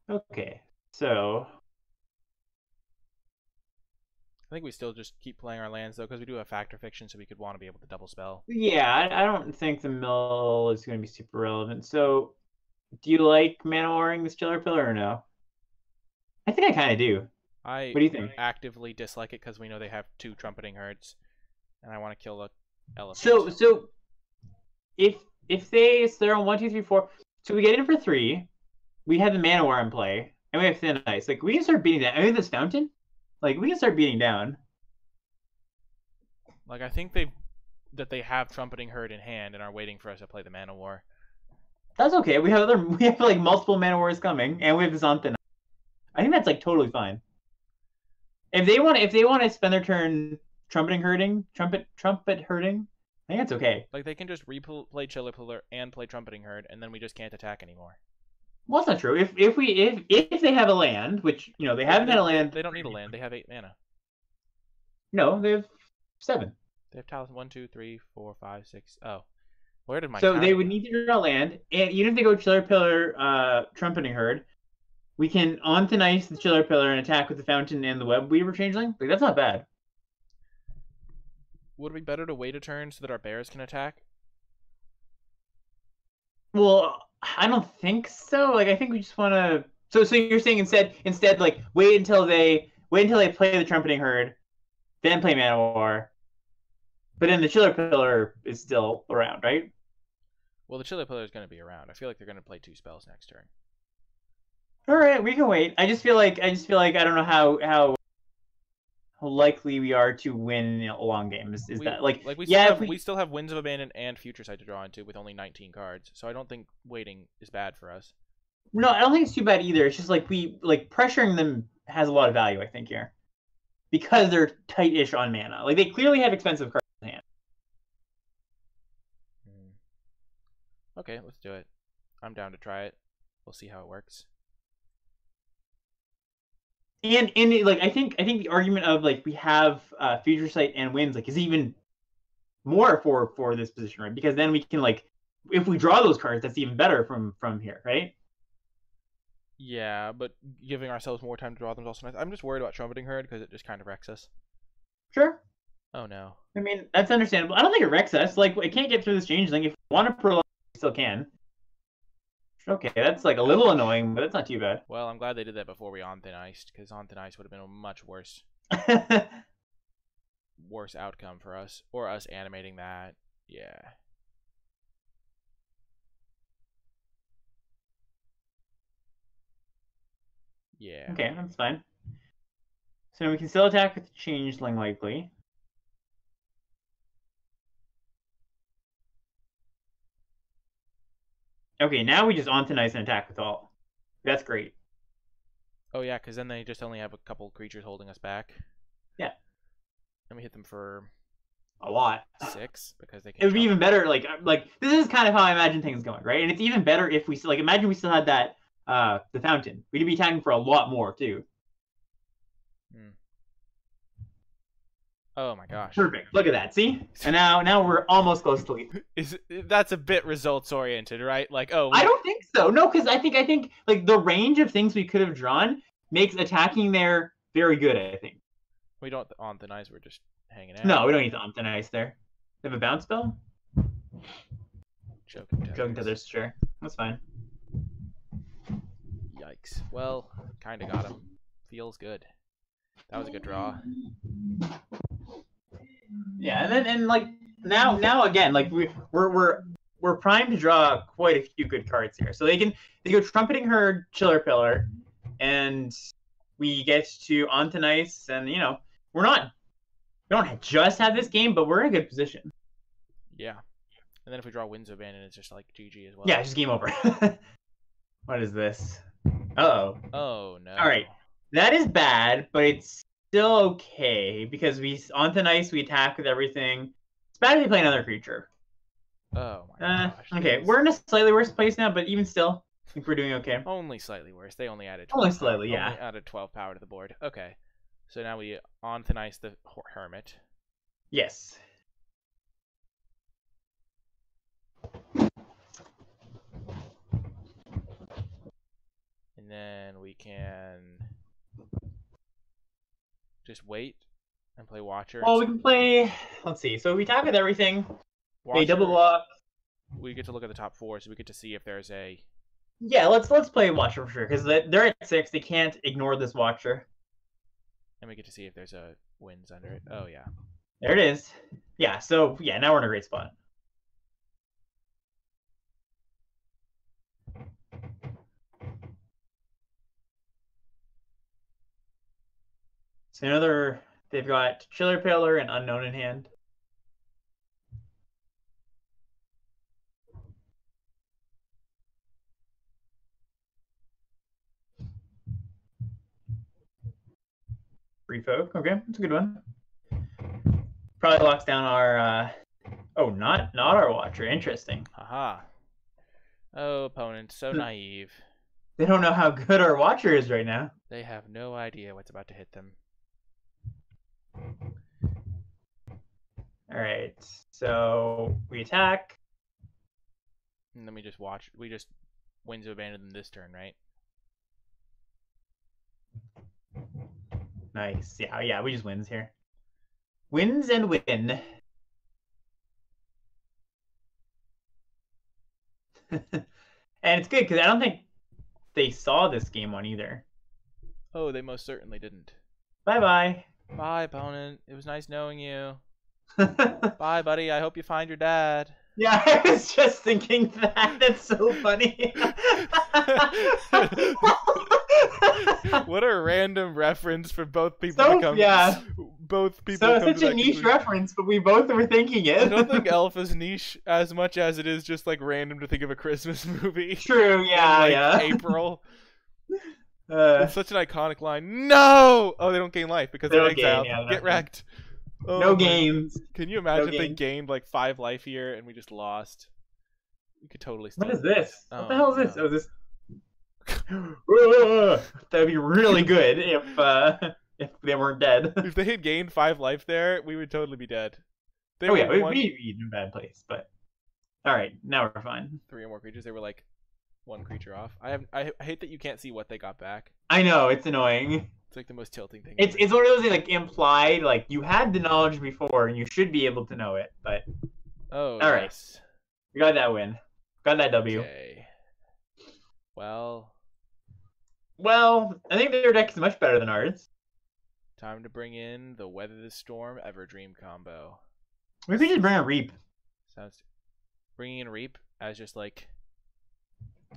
Okay, so I think we still just keep playing our lands, though, because we do have Factor Fiction, so we could want to be able to double spell. yeah, I don't think the mill is going to be super relevant. So, do you like Mana Warring this Chiller Pillar or no? I think I kind of do. I What do you think? actively dislike it because we know they have 2 Trumpeting Herds, and I want to kill the elephant. So if they're on 1, 2, 3, 4, so we get in for 3. We have the Mana War in play, and we have Thin Ice. Like we can start beating down. I mean, this fountain, like we can start beating down. Like I think they have Trumpeting Herd in hand and are waiting for us to play the Mana War. That's okay. We have like multiple Mana Wars coming, and we have this on Thin Ice. I think that's like totally fine. If they want to spend their turn trumpet herding, I think that's okay. Like they can just replay Chiller Pillar and play Trumpeting Herd, and then we just can't attack anymore. Well, that's not true. If they have a land, which they haven't had a land, they don't need a land. They have 8 mana. No, they have 7. They have Talisman 1, 2, 3, 4, 5, 6. Oh, where did my? So they would need to draw land, and even if they go Chiller Pillar, Trumpeting Herd, we can on to nice the Chiller Pillar and attack with the Fountain and the Web Weaver Changeling. Like that's not bad. Would it be better to wait a turn so that our bears can attack? Well, I don't think so. Like I think we just want to. So you're saying instead like wait until they play the Trumpeting Herd, then play Mana War. But then the Chiller Pillar is still around, right? Well, the Chiller Pillar is going to be around. I feel like they're going to play 2 spells next turn. All right, we can wait. I just feel like I don't know how likely we are to win a long game. Is that like we still have Winds of Abandon and Future Sight to draw into with only 19 cards, so I don't think waiting is bad for us. No, I don't think it's too bad either. It's just like pressuring them has a lot of value, I think, here. Because they're tight-ish on mana. Like they clearly have expensive cards in hand. Okay, let's do it. I'm down to try it. We'll see how it works. And like I think the argument of like we have future sight and wins like is even more for this position, right? Because then we can like if we draw those cards, that's even better from here, right? Yeah, but giving ourselves more time to draw them is also nice. I'm just worried about Trumpeting Herd because it just kind of wrecks us. Sure. Oh no. I mean, that's understandable. I don't think it wrecks us. Like, it can't get through this change thing. If we want to prolong, we still can. Okay, that's like a little annoying, but it's not too bad. Well, I'm glad they did that before we on thin iced, because on thin ice would have been a much worse outcome for us, or us animating that. Yeah. Yeah. Okay, that's fine. So we can still attack with Changeling likely. Okay, now we just on thin ice and attack with all. That's great. Oh yeah, because then they just only have a couple creatures holding us back. Yeah. Let me hit them for a lot. 6 because they can. It would be even better. Like this is kind of how I imagine things going, right? And it's even better if we like imagine we still had that the fountain. We'd be attacking for a lot more too. Oh my gosh. Perfect. Look at that. See? And now we're almost close to lead. That's a bit results oriented, right? Like, oh. I don't think so. No, because I think like the range of things we could have drawn makes attacking there very good. I think. We don't on thin ice. We're just hanging out. No, we don't need to on thin ice there. They have a bounce spell. Choking tethers. Sure, that's fine. Yikes. Well, kind of got him. Feels good. That was a good draw. Yeah, and like now again, like we're primed to draw quite a few good cards here. So they go Trumpeting Herd, Chiller Pillar, and we get to on thin ice, and we don't just have this game, but we're in a good position. Yeah, and then if we draw Winds of Abandon, it's just like GG as well. Yeah, just game over. What is this? Uh-oh. Oh no. All right, that is bad, but it's still okay because we on thin ice, we attack with everything. It's bad if they play another creature. Oh my gosh. Okay, we're in a slightly worse place now, but even still, I think we're doing okay. Only slightly worse. They only added 12 only slightly, yeah. Only added 12 power to the board. Okay, so now we on thin ice the Hermit. Yes. And then we can just wait and play Watcher. Well, we can play. Let's see. So we attack with everything. Watcher, double block. We get to look at the top 4, so we get to see if there's a. Yeah, let's play Watcher for sure because they're at 6. They can't ignore this Watcher. And we get to see if there's a Winds under it. Oh yeah. There it is. Yeah. So yeah, now we're in a great spot. So they've got Chiller Pillar and Unknown in hand. Free Folk, okay, that's a good one. Probably locks down our, oh, not our Watcher, interesting. Haha. Oh, opponent, so naive. They don't know how good our Watcher is right now. They have no idea what's about to hit them. All right, so we attack. And then we just watch. We just Winds of Abandon them this turn, right? Nice. Yeah, we just wins here. Wins and win. And it's good because I don't think they saw this game one either. Oh, they most certainly didn't. Bye-bye. Bye, opponent. It was nice knowing you. Bye, buddy. I hope you find your dad. Yeah, I was just thinking that. That's so funny. What a random reference for both people to come. Yeah. Both people. So such a niche reference, but we both were thinking it. I don't think Elf is niche as much as it is just like random to think of a Christmas movie. True. Yeah. In, yeah. April. It's such an iconic line. No! Oh, they don't gain life because they're exiled. Yeah, get wrecked. Oh, no games. Can you imagine if they gained like 5 life here and we just lost? We could totally. What is this? What the hell is this? Oh, is this? That would be really good if they weren't dead. If they had gained 5 life there, we would totally be dead. They Oh were yeah, we'd one... be in a bad place, but all right, now we're fine. 3 or more creatures. They were like 1 creature off. I hate that you can't see what they got back. I know, it's annoying. It's like the most tilting thing. It's one of those like implied, like you had the knowledge before and you should be able to know it, but oh, all right, yes. we got that win, got that W. Okay. Well, I think their deck is much better than ours. time to bring in the Weather the Storm Everdream combo. We could just bring a Reap. Sounds bringing in Reap as just like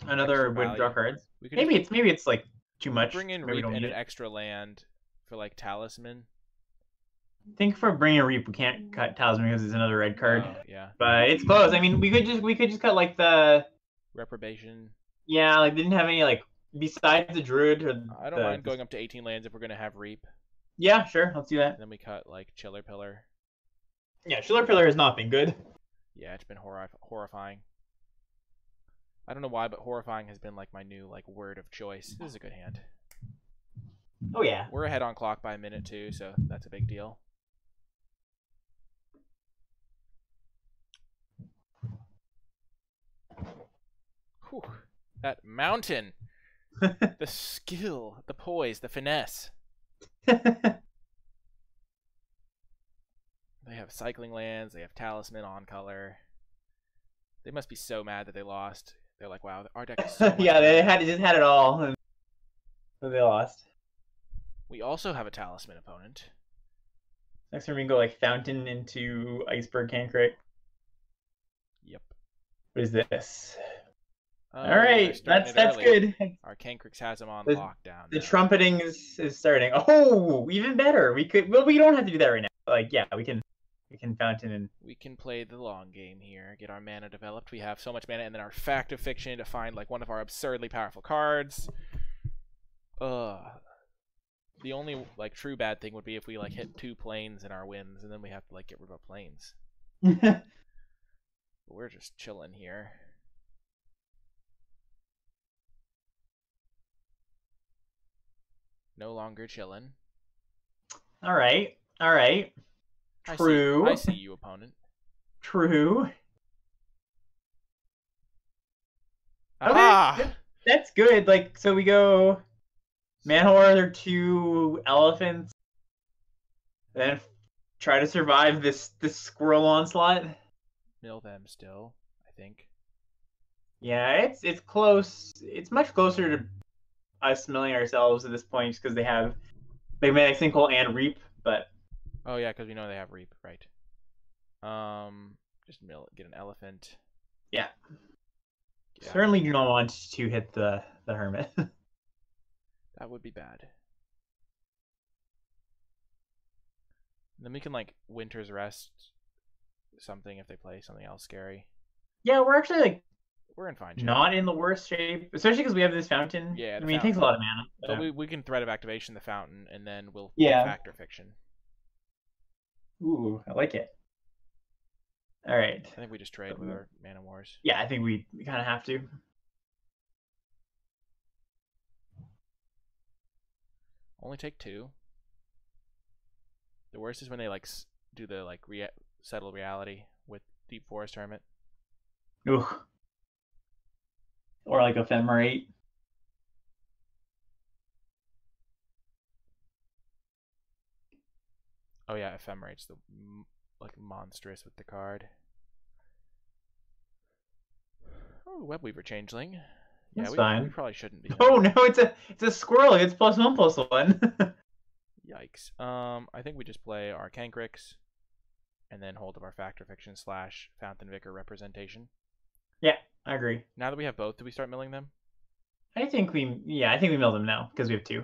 Another would draw cards. We could Maybe it's like too much. bring in Reap and an extra land for like Talisman. I think for bringing a Reap, we can't cut Talisman because it's another red card. Oh, yeah. But it's close. I mean, we could just cut like the Reprobation. Yeah, like didn't have any like besides the Druid. Or I don't mind going up to 18 lands if we're gonna have Reap. Yeah, sure, let's do that. And then we cut like Chiller Pillar. Yeah, Chiller Pillar has not been good. Yeah, it's been horrifying. I don't know why, but horrifying has been like my new like word of choice. This is a good hand. Oh yeah. We're ahead on clock by a minute too, so that's a big deal. Whew. That mountain. The skill, the poise, the finesse. They have cycling lands, they have Talisman on color. They must be so mad that they lost. They're like, wow, our deck is so much yeah, they better. just had it all, and they lost. We also have a Talisman opponent. Next time we can go like Fountain into Iceberg Cancrit. Yep. What is this? Oh, all right, that's good. Our Cancrix has him on the, lockdown. The trumpeting is starting. Oh, even better. We could. Well, we don't have to do that right now. Like, yeah, we can Fountain and we can play the long game here. Get our mana developed. We have so much mana, and then our Fact of Fiction to find like one of our absurdly powerful cards. The only like true bad thing would be if we like hit 2 planes in our wins, and then we have to like get rid of planes. But we're just chilling here. No longer chilling. All right. True. I see you, opponent. True. Aha! Okay, that's good. Like, so we go Manhor, there are 2 elephants, then try to survive this squirrel onslaught. Mill them still, I think. Yeah, it's close. It's much closer to us milling ourselves at this point, just because they have Magmatic, Sinkhole, and Reap. But oh yeah, because we know they have Reap, right? Just get an elephant. Yeah. Certainly do not want to hit the Hermit. That would be bad. And then we can like Winter's Rest something if they play something else scary. Yeah, we're actually like we're in fine shape. Not in the worst shape, especially because we have this fountain. Yeah, I mean, it takes a lot of mana. But we can Threat of Activation the fountain, and then we'll Factor Fiction. Ooh, I like it. All right. I think we just trade with our Mana Wars. Yeah, I think we kind of have to. Only take 2. The worst is when they like do the like settle reality with Deep Forest Hermit. Ooh. Or like Ephemerate. Oh yeah, Ephemerate's the like monstrous with the card. Oh, Webweaver Changeling. That's fine. We probably shouldn't be. Oh no, it's a squirrel. It's +1/+1. Yikes. I think we just play our Cancrix, and then hold up our Factor Fiction / Fountain Vicar Representation. Yeah, I agree. Now that we have both, do we start milling them? I think we mill them now because we have 2.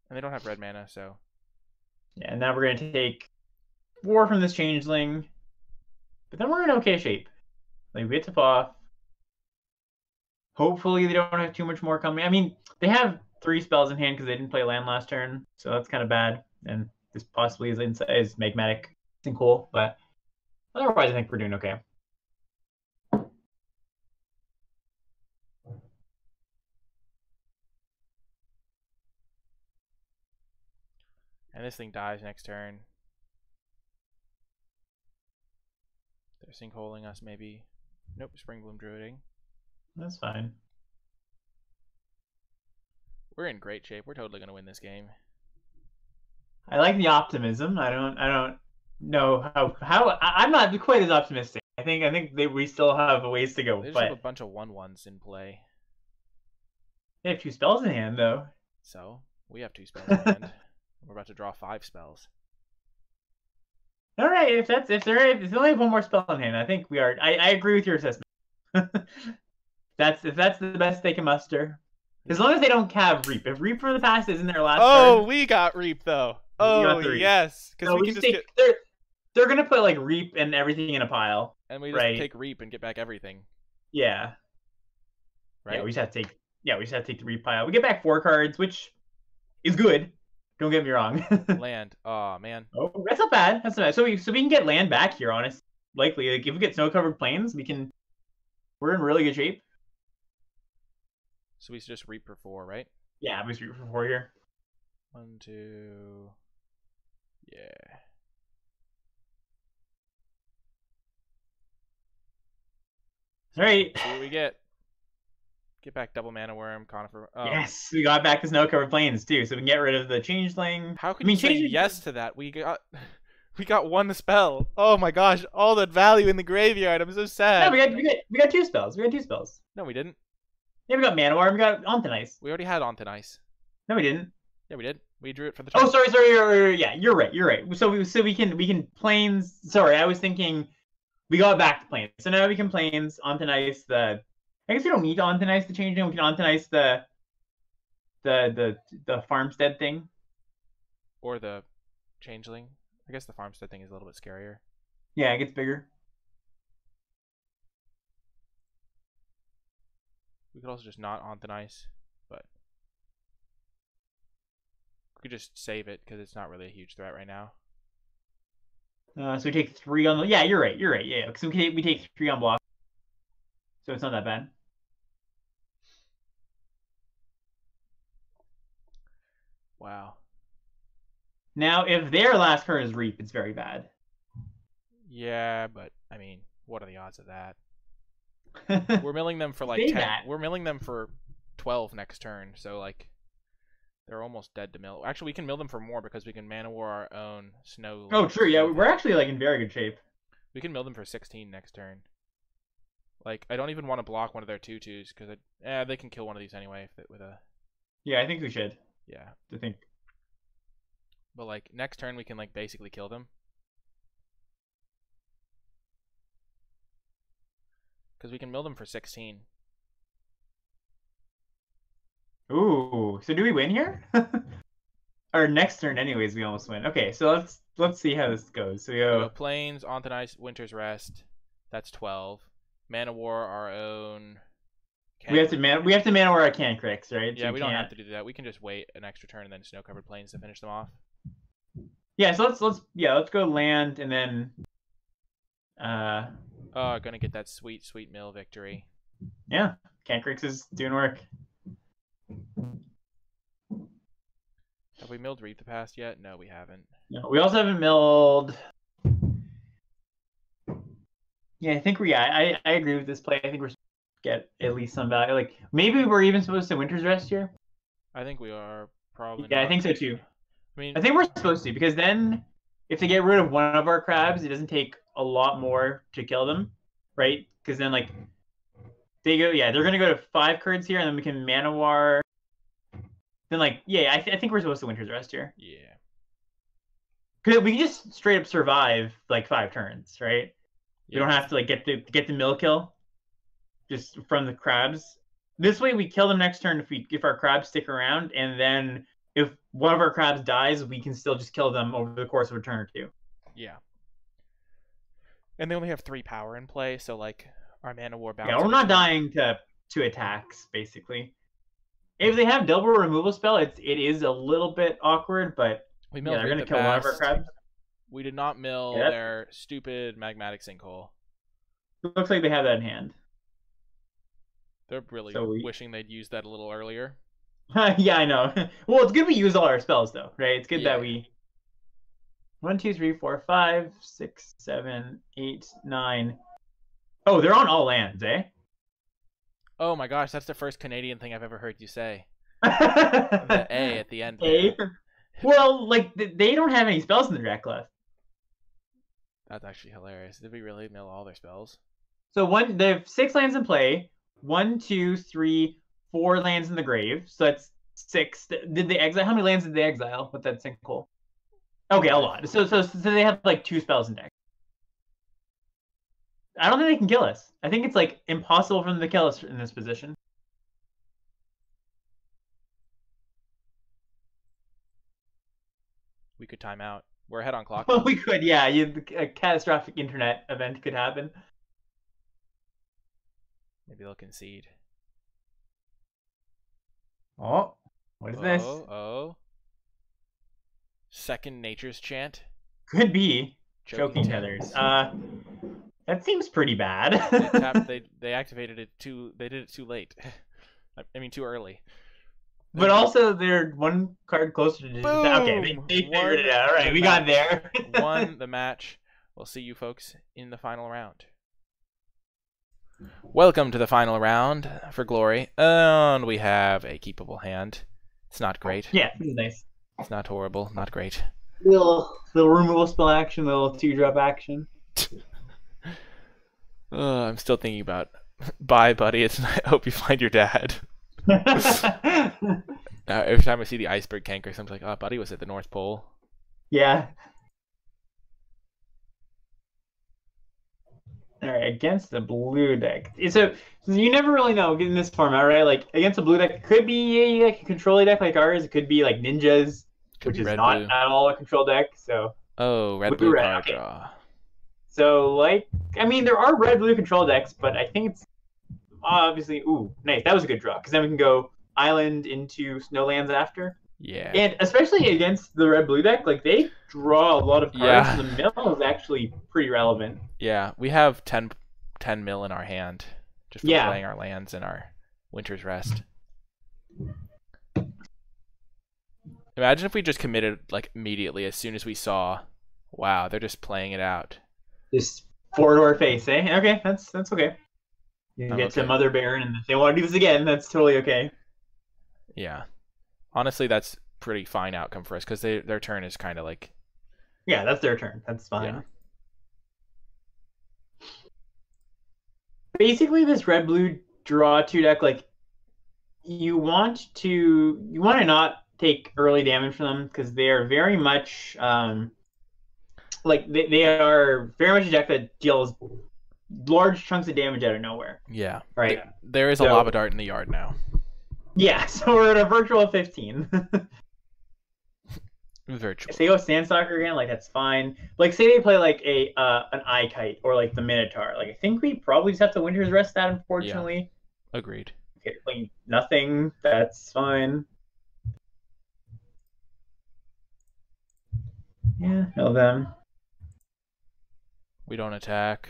And they don't have red mana, so. Yeah, and now we're gonna take 4 from this Changeling, but then we're in okay shape. Like we get to off. Hopefully they don't have too much more coming. I mean, they have 3 spells in hand because they didn't play land last turn, so that's kind of bad. And this possibly is Magmatic Sinkhole, but otherwise I think we're doing okay. And this thing dies next turn. They're sinkholing us, maybe. Nope, Springbloom Druiding. That's fine. We're in great shape. We're totally gonna win this game. I like the optimism. I don't know how I'm not quite as optimistic. I think we still have a ways to go. They just but have a bunch of 1/1s in play. they have 2 spells in hand though. So we have 2 spells in hand. We're about to draw 5 spells. All right, if they only have 1 more spell in hand, I think we are. I agree with your assessment. If that's the best they can muster. As long as they don't have Reap. If Reap from the past is in their last card, We got Reap though. Reap. Yes, because no, we can just get. They're gonna put like Reap and everything in a pile. And we just take Reap and get back everything. Yeah. Right. Yeah, we just have to take. Yeah, we just have to take the Reap pile. We get back 4 cards, which is good. Don't get me wrong. Land. Oh man. Oh, that's not bad. That's not bad. So we can get land back here. Honestly, likely, like if we get snow-covered plains, we can. We're in really good shape. So we just Reap for 4, right? Yeah, we just Reap for 4 here. 1, 2. Yeah. All right. See what we get. Get back double mana worm, conifer. Oh. Yes, we got back the snow-covered plains too, so we can get rid of the changeling. How can you say yes to that? We got 1 spell. Oh my gosh, all that value in the graveyard. I'm so sad. No, we got 2 spells. We got 2 spells. No, we didn't. Yeah, we got Mana War. We got On Thin Ice. We already had On Thin Ice. No, we didn't. Yeah, we did. We drew it for the turn. Oh, sorry. Yeah, you're right. So we can plains. Sorry, I was thinking we got back to plains. So now we can plains On Thin Ice. I guess we don't need to On Thin Ice the changeling. We can On Thin Ice the farmstead thing. Or the changeling. I guess the farmstead thing is a little bit scarier. Yeah, it gets bigger. We could also just not On Thin Ice, but we could just save it because it's not really a huge threat right now. So we take 3 on the. Yeah, you're right. Yeah, because we take 3 on block, so it's not that bad. Wow. Now, if their last card is Reap, it's very bad. Yeah, but I mean, what are the odds of that? We're milling them for like 10. We're milling them for 12 next turn, so like they're almost dead to mill. Actually, we can mill them for more because we can Mana War our own snow. Oh, true. Yeah, we're actually like in very good shape. We can mill them for 16 next turn. Like, I don't even want to block one of their 2/2s because they can kill one of these anyway with a. Yeah, I think we should. Yeah. I think. But like next turn, we can like basically kill them. Because we can mill them for 16. Ooh, so do we win here? Our next turn, anyways, we almost win. Okay, so let's see how this goes. So we go Plains, On Thin Ice, Winter's Rest. That's 12. Mana War our own. We have to Mana War our Cancrix, right? Yeah, so we don't have to do that. We can just wait an extra turn and then Snow Covered Plains to finish them off. Yeah, so let's go land and then. Gonna get that sweet mill victory. Yeah, Cancrix is doing work. Have we milled Reap the Past yet? No, we haven't. No, we also haven't milled. Yeah, I think I agree with this play. I think we're supposed to get at least some value. Like maybe we're even supposed to Winter's Rest here. I think we are probably. Yeah, not. I think so too. I think we're supposed to because then if they get rid of one of our crabs, it doesn't take a lot more to kill them, right? Because then like they go, yeah, they're gonna go to 5 cards here, and then we can Mana War. Then like, yeah, I think we're supposed to Winter's Rest here. Yeah. Because we can just straight up survive like 5 turns, right? Yeah. We don't have to like get the mill kill, just from the crabs. This way, we kill them next turn if our crabs stick around, and then if one of our crabs dies, we can still just kill them over the course of a turn or 2. Yeah. And they only have 3 power in play, so like our Mana War bounce. Yeah, we're not dying to attacks basically. If they have double removal spell, it is a little bit awkward, but they're gonna kill one of our crabs. We did not mill their stupid Magmatic Sinkhole. It looks like they have that in hand. They're really wishing they'd used that a little earlier. Yeah, I know. Well, it's good we use all our spells though, right? It's good that we 1, 2, 3, 4, 5, 6, 7, 8, 9. Oh, they're on all lands, eh? Oh my gosh, that's the first Canadian thing I've ever heard you say. The A A. at the end there. Well, like they don't have any spells in their deck left. That's actually hilarious. Did we really mill all their spells? So they have 6 lands in play. 1, 2, 3, 4 lands in the grave. So that's 6. Did they exile? How many lands did they exile with that sinkhole? Okay, a lot. So they have like 2 spells in deck. I don't think they can kill us. I think it's like impossible for them to kill us in this position. We could time out. We're ahead on clock. Well, we could, yeah. A catastrophic internet event could happen. Maybe they'll concede. Oh, what is this? Oh. Second Nature's Chant. Could be Choking tethers. That seems pretty bad. They activated it too. They did it too late. I mean, too early. But also, they're one card closer to. Boom! Okay, they figured it out. All right, we got there. Won the match. We'll see you folks in the final round. Welcome to the final round for glory, and we have a keepable hand. It's not great. Yeah, this is nice. It's not horrible. Not great. Little removal spell action, little 2-drop action. I'm still thinking about. Bye, buddy. I hope you find your dad. Every time I see the iceberg canker, I'm like, oh, buddy was at the North Pole. Yeah. All right, against the blue deck. So you never really know in this format, right? Like against a blue deck, it could be like a control deck like ours. It could be like ninjas, which is not at all a control deck. So red blue card draw. So like, I mean, there are red blue control decks, but I think it's obviously nice. That was a good draw because then we can go island into snowlands after. Yeah. And especially against the red blue deck, like they draw a lot of cards. Yeah. The mill is actually pretty relevant. Yeah, we have 10 mil in our hand just for playing our lands and our Winter's Rest. Imagine if we just committed like immediately as soon as we saw, wow, they're just playing it out. Just forward to our face, eh? Okay, that's okay. You can get to Mother Baron, and if they want to do this again, that's totally okay. Yeah. Honestly, that's pretty fine outcome for us because their turn is kind of like... Yeah, that's their turn. That's fine. Yeah. Basically, this red-blue draw 2 deck, like, you want to not take early damage from them because they are very much... like, they are very much a deck that deals large chunks of damage out of nowhere. Yeah. Right? There is a lava dart in the yard now. Yeah, so we're at a virtual 15. Virtual. If they go Sandstalker again, like that's fine. Like say they play like an Eye Kite or like the Minotaur. Like I think we probably just have to Winter's Rest that, unfortunately. Yeah. Agreed. Okay, like nothing. That's fine. Yeah, no them. We don't attack.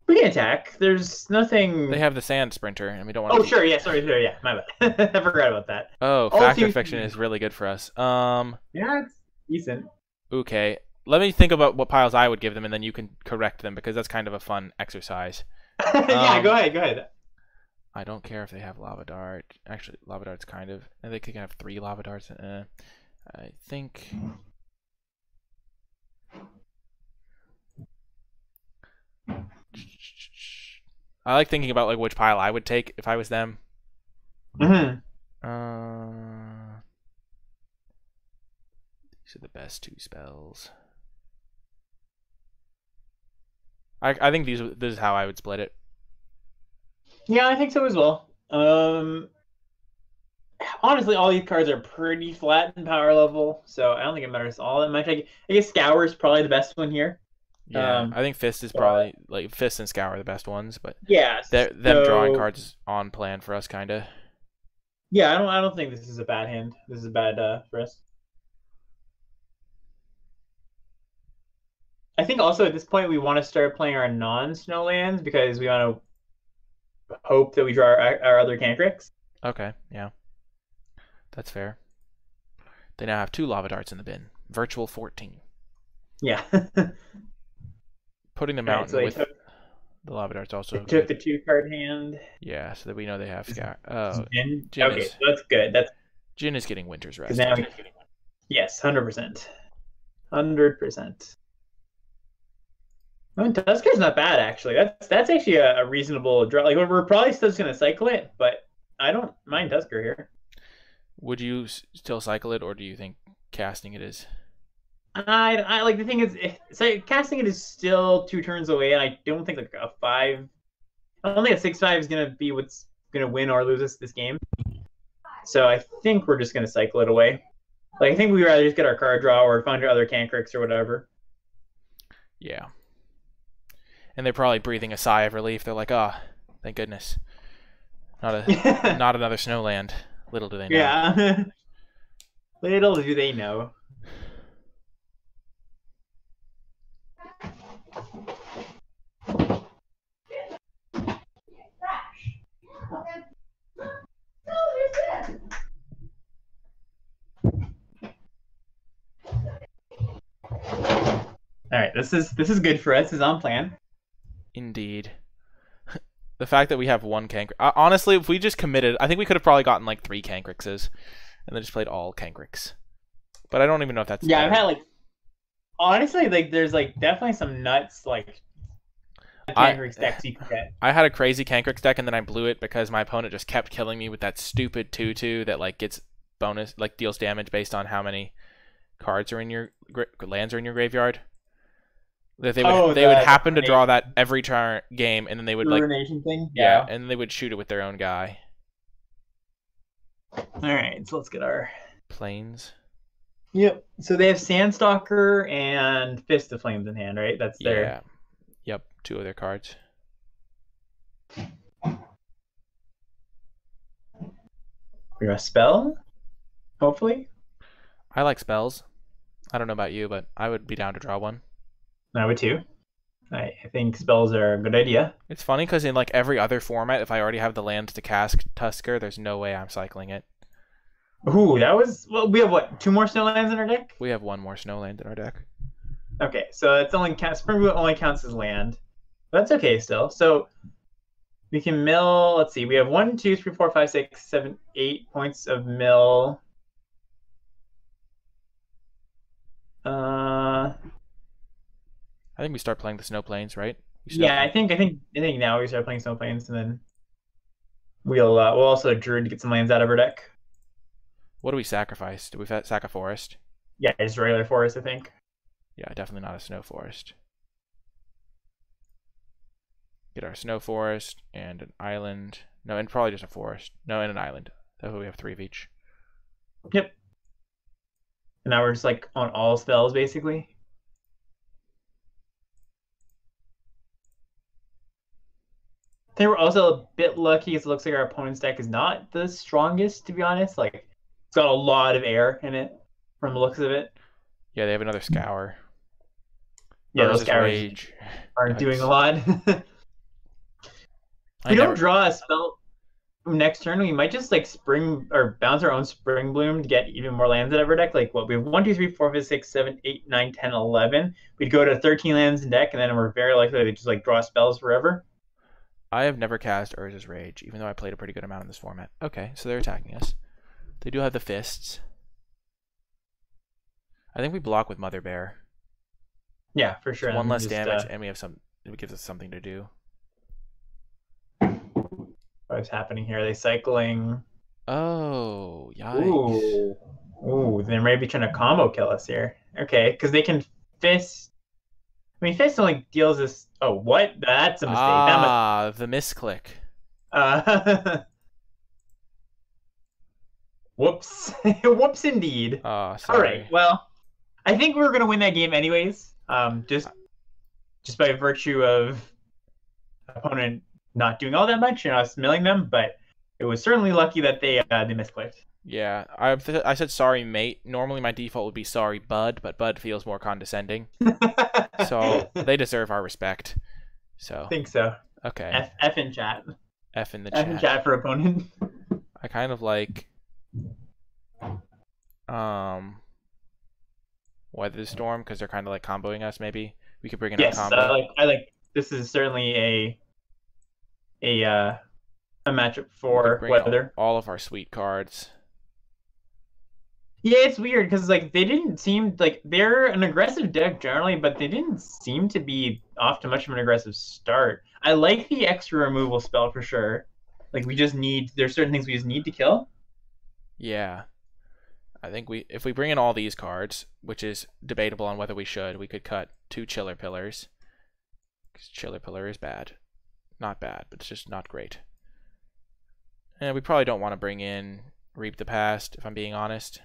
We can attack. There's nothing. They have the Sand Sprinter, and we don't want. Oh, sure. Yeah, sorry. Yeah, my bad. I forgot about that. Oh, Factor Fiction is really good for us. Yeah, it's decent. Okay, let me think about what piles I would give them, and then you can correct them because that's kind of a fun exercise. Yeah, go ahead. I don't care if they have Lava Dart. Actually, Lava Dart's kind of. And they could have 3 Lava Darts. I think. I like thinking about like which pile I would take if I was them. Mm-hmm. These are the best 2 spells. I think this is how I would split it. Yeah, I think so as well. Honestly, all these cards are pretty flat in power level, so I don't think it matters all that much. I guess Scour is probably the best one here. Yeah, I think Fist is probably like Fist and Scour are the best ones, but yeah, them drawing cards on plan for us, kind of. Yeah, I don't think this is a bad hand. This is bad for us. I think also at this point we want to start playing our non-snow lands because we want to hope that we draw our other Cancrics. Okay, yeah, that's fair. They now have 2 Lava Darts in the bin. Virtual 14. Yeah. Putting the All right, so mountain they with took the lava dart's they also took good. the 2-card hand. Yeah, so that we know they have Is, scout. is Oh, Jin? Jin Okay, is so that's good. That's Jin is getting Winter's because Rest now here. yes, 100%. 100%. I mean, Tusker's not bad actually. That's actually a reasonable draw. Like we're probably still just gonna cycle it, but I don't mind Tusker here. Would you still cycle it, or do you think casting it is? I like the thing is, so casting it is still 2 turns away, and I don't think like a 5. I don't think a 6/5 is gonna be what's gonna win or lose us this game. So I think we're just gonna cycle it away. Like I think we'd rather just get our card draw or find our other Cancrix or whatever. Yeah. And they're probably breathing a sigh of relief. They're like, "Ah, oh, thank goodness, not another snowland." Little do they know. Yeah. Little do they know. All right, this is good for us. This is on plan. Indeed. The fact that we have one Cancrix. Honestly, if we just committed, I think we could have probably gotten like 3 Cancrixes, and then just played all Cancrix. But I don't even know if that's Yeah, better. I've had like honestly like there's like definitely some nuts like Cancrix decks you can get. I had a crazy Cancrix deck, and then I blew it because my opponent just kept killing me with that stupid 2/2 that like gets bonus, like deals damage based on how many cards are in your lands are in your graveyard. That they would happen to draw that every game, and then they would like thing. Yeah, and they would shoot it with their own guy. All right, so let's get our Planes. Yep. So they have Sandstalker and Fist of Flames in hand, right? That's their. Yeah. Yep. 2 of their cards. We have a spell, hopefully. I like spells. I don't know about you, but I would be down to draw one. I would too. I think spells are a good idea. It's funny because in like every other format, if I already have the lands to cast Tusker, there's no way I'm cycling it. Ooh, that was well. We have what? 2 more Snowlands in our deck. We have 1 more Snowland in our deck. Okay, so it's only Springboot only counts as land. That's okay still. So we can mill. Let's see. We have 1, 2, 3, 4, 5, 6, 7, 8 points of mill. I think we start playing the Snow Plains, right? Yeah, I think now we start playing Snow Plains, and then we'll also Druid to get some lands out of our deck. What do we sacrifice? Do we sack a forest? Yeah, just regular forest, I think. Yeah, definitely not a snow forest. Get our snow forest and an island. No, and probably just a forest. No, and an island. That way we have 3 of each. Yep. And now we're just like on all spells, basically. I think we're also a bit lucky because it looks like our opponent's deck is not the strongest, to be honest. Like, it's got a lot of air in it from the looks of it. Yeah, they have another Scour. Yeah, those Scours aren't doing a lot. If we don't draw a spell next turn, we might just like spring or bounce our own Spring Bloom to get even more lands out of our deck. Like what we have 1, 2, 3, 4, 5, 6, 7, 8, 9, 10, 11. We'd go to 13 lands in deck, and then we're very likely to just like draw spells forever. I have never cast Urza's Rage, even though I played a pretty good amount in this format. Okay, so they're attacking us. They do have the fists. I think we block with Mother Bear. Yeah, for sure. 1 less damage, and we have it gives us something to do. What's happening here? Are they cycling? Oh, yikes. Ooh, they may be trying to combo kill us here. Okay, because they can Fist. I mean, Fist only deals this. Oh, what? That's a mistake. The misclick. Whoops. Whoops, indeed. Sorry. All right. Well, I think we're gonna win that game anyways. Just by virtue of opponent not doing all that much and us milling them, but it was certainly lucky that they misclicked. Yeah, I said sorry, mate. Normally my default would be sorry, bud, but bud feels more condescending. So they deserve our respect. So I think so. Okay. F in chat. F in the chat. F in chat for opponent. I kind of like Weather the Storm because they're kind of like comboing us. Maybe we could bring in our Yes, combo. I like. This is certainly a matchup We could for bring weather. all of our sweet cards. Yeah, it's weird because like they didn't seem like they're an aggressive deck generally, but they didn't seem to be off to much of an aggressive start. I like the extra removal spell for sure. Like there's certain things we just need to kill. Yeah. I think if we bring in all these cards, which is debatable on whether we should, we could cut 2 Chiller Pillars. Because Chiller Pillar is bad. Not bad, but it's just not great. And we probably don't want to bring in Reap the Past, if I'm being honest.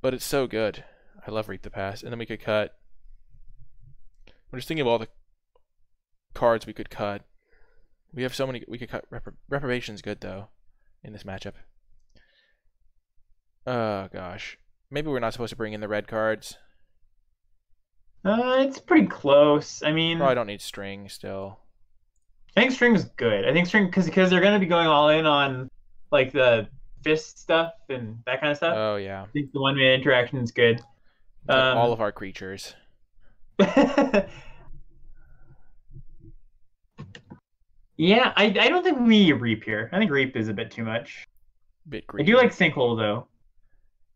But it's so good. I love Reap the Past. And then we could cut... I'm just thinking of all the cards we could cut. We have so many... We could cut... Reprobation's good, though, in this matchup. Oh, gosh. Maybe we're not supposed to bring in the red cards. It's pretty close. I mean, Probably don't need String still. I think String is good. I think String because they're going to be going all in on like the fist stuff and that kind of stuff. Oh, yeah. I think the one-man interaction is good. All of our creatures. Yeah, I don't think we need Reap here. I think Reap is a bit too much. Bit I greedy. do like Sinkhole though.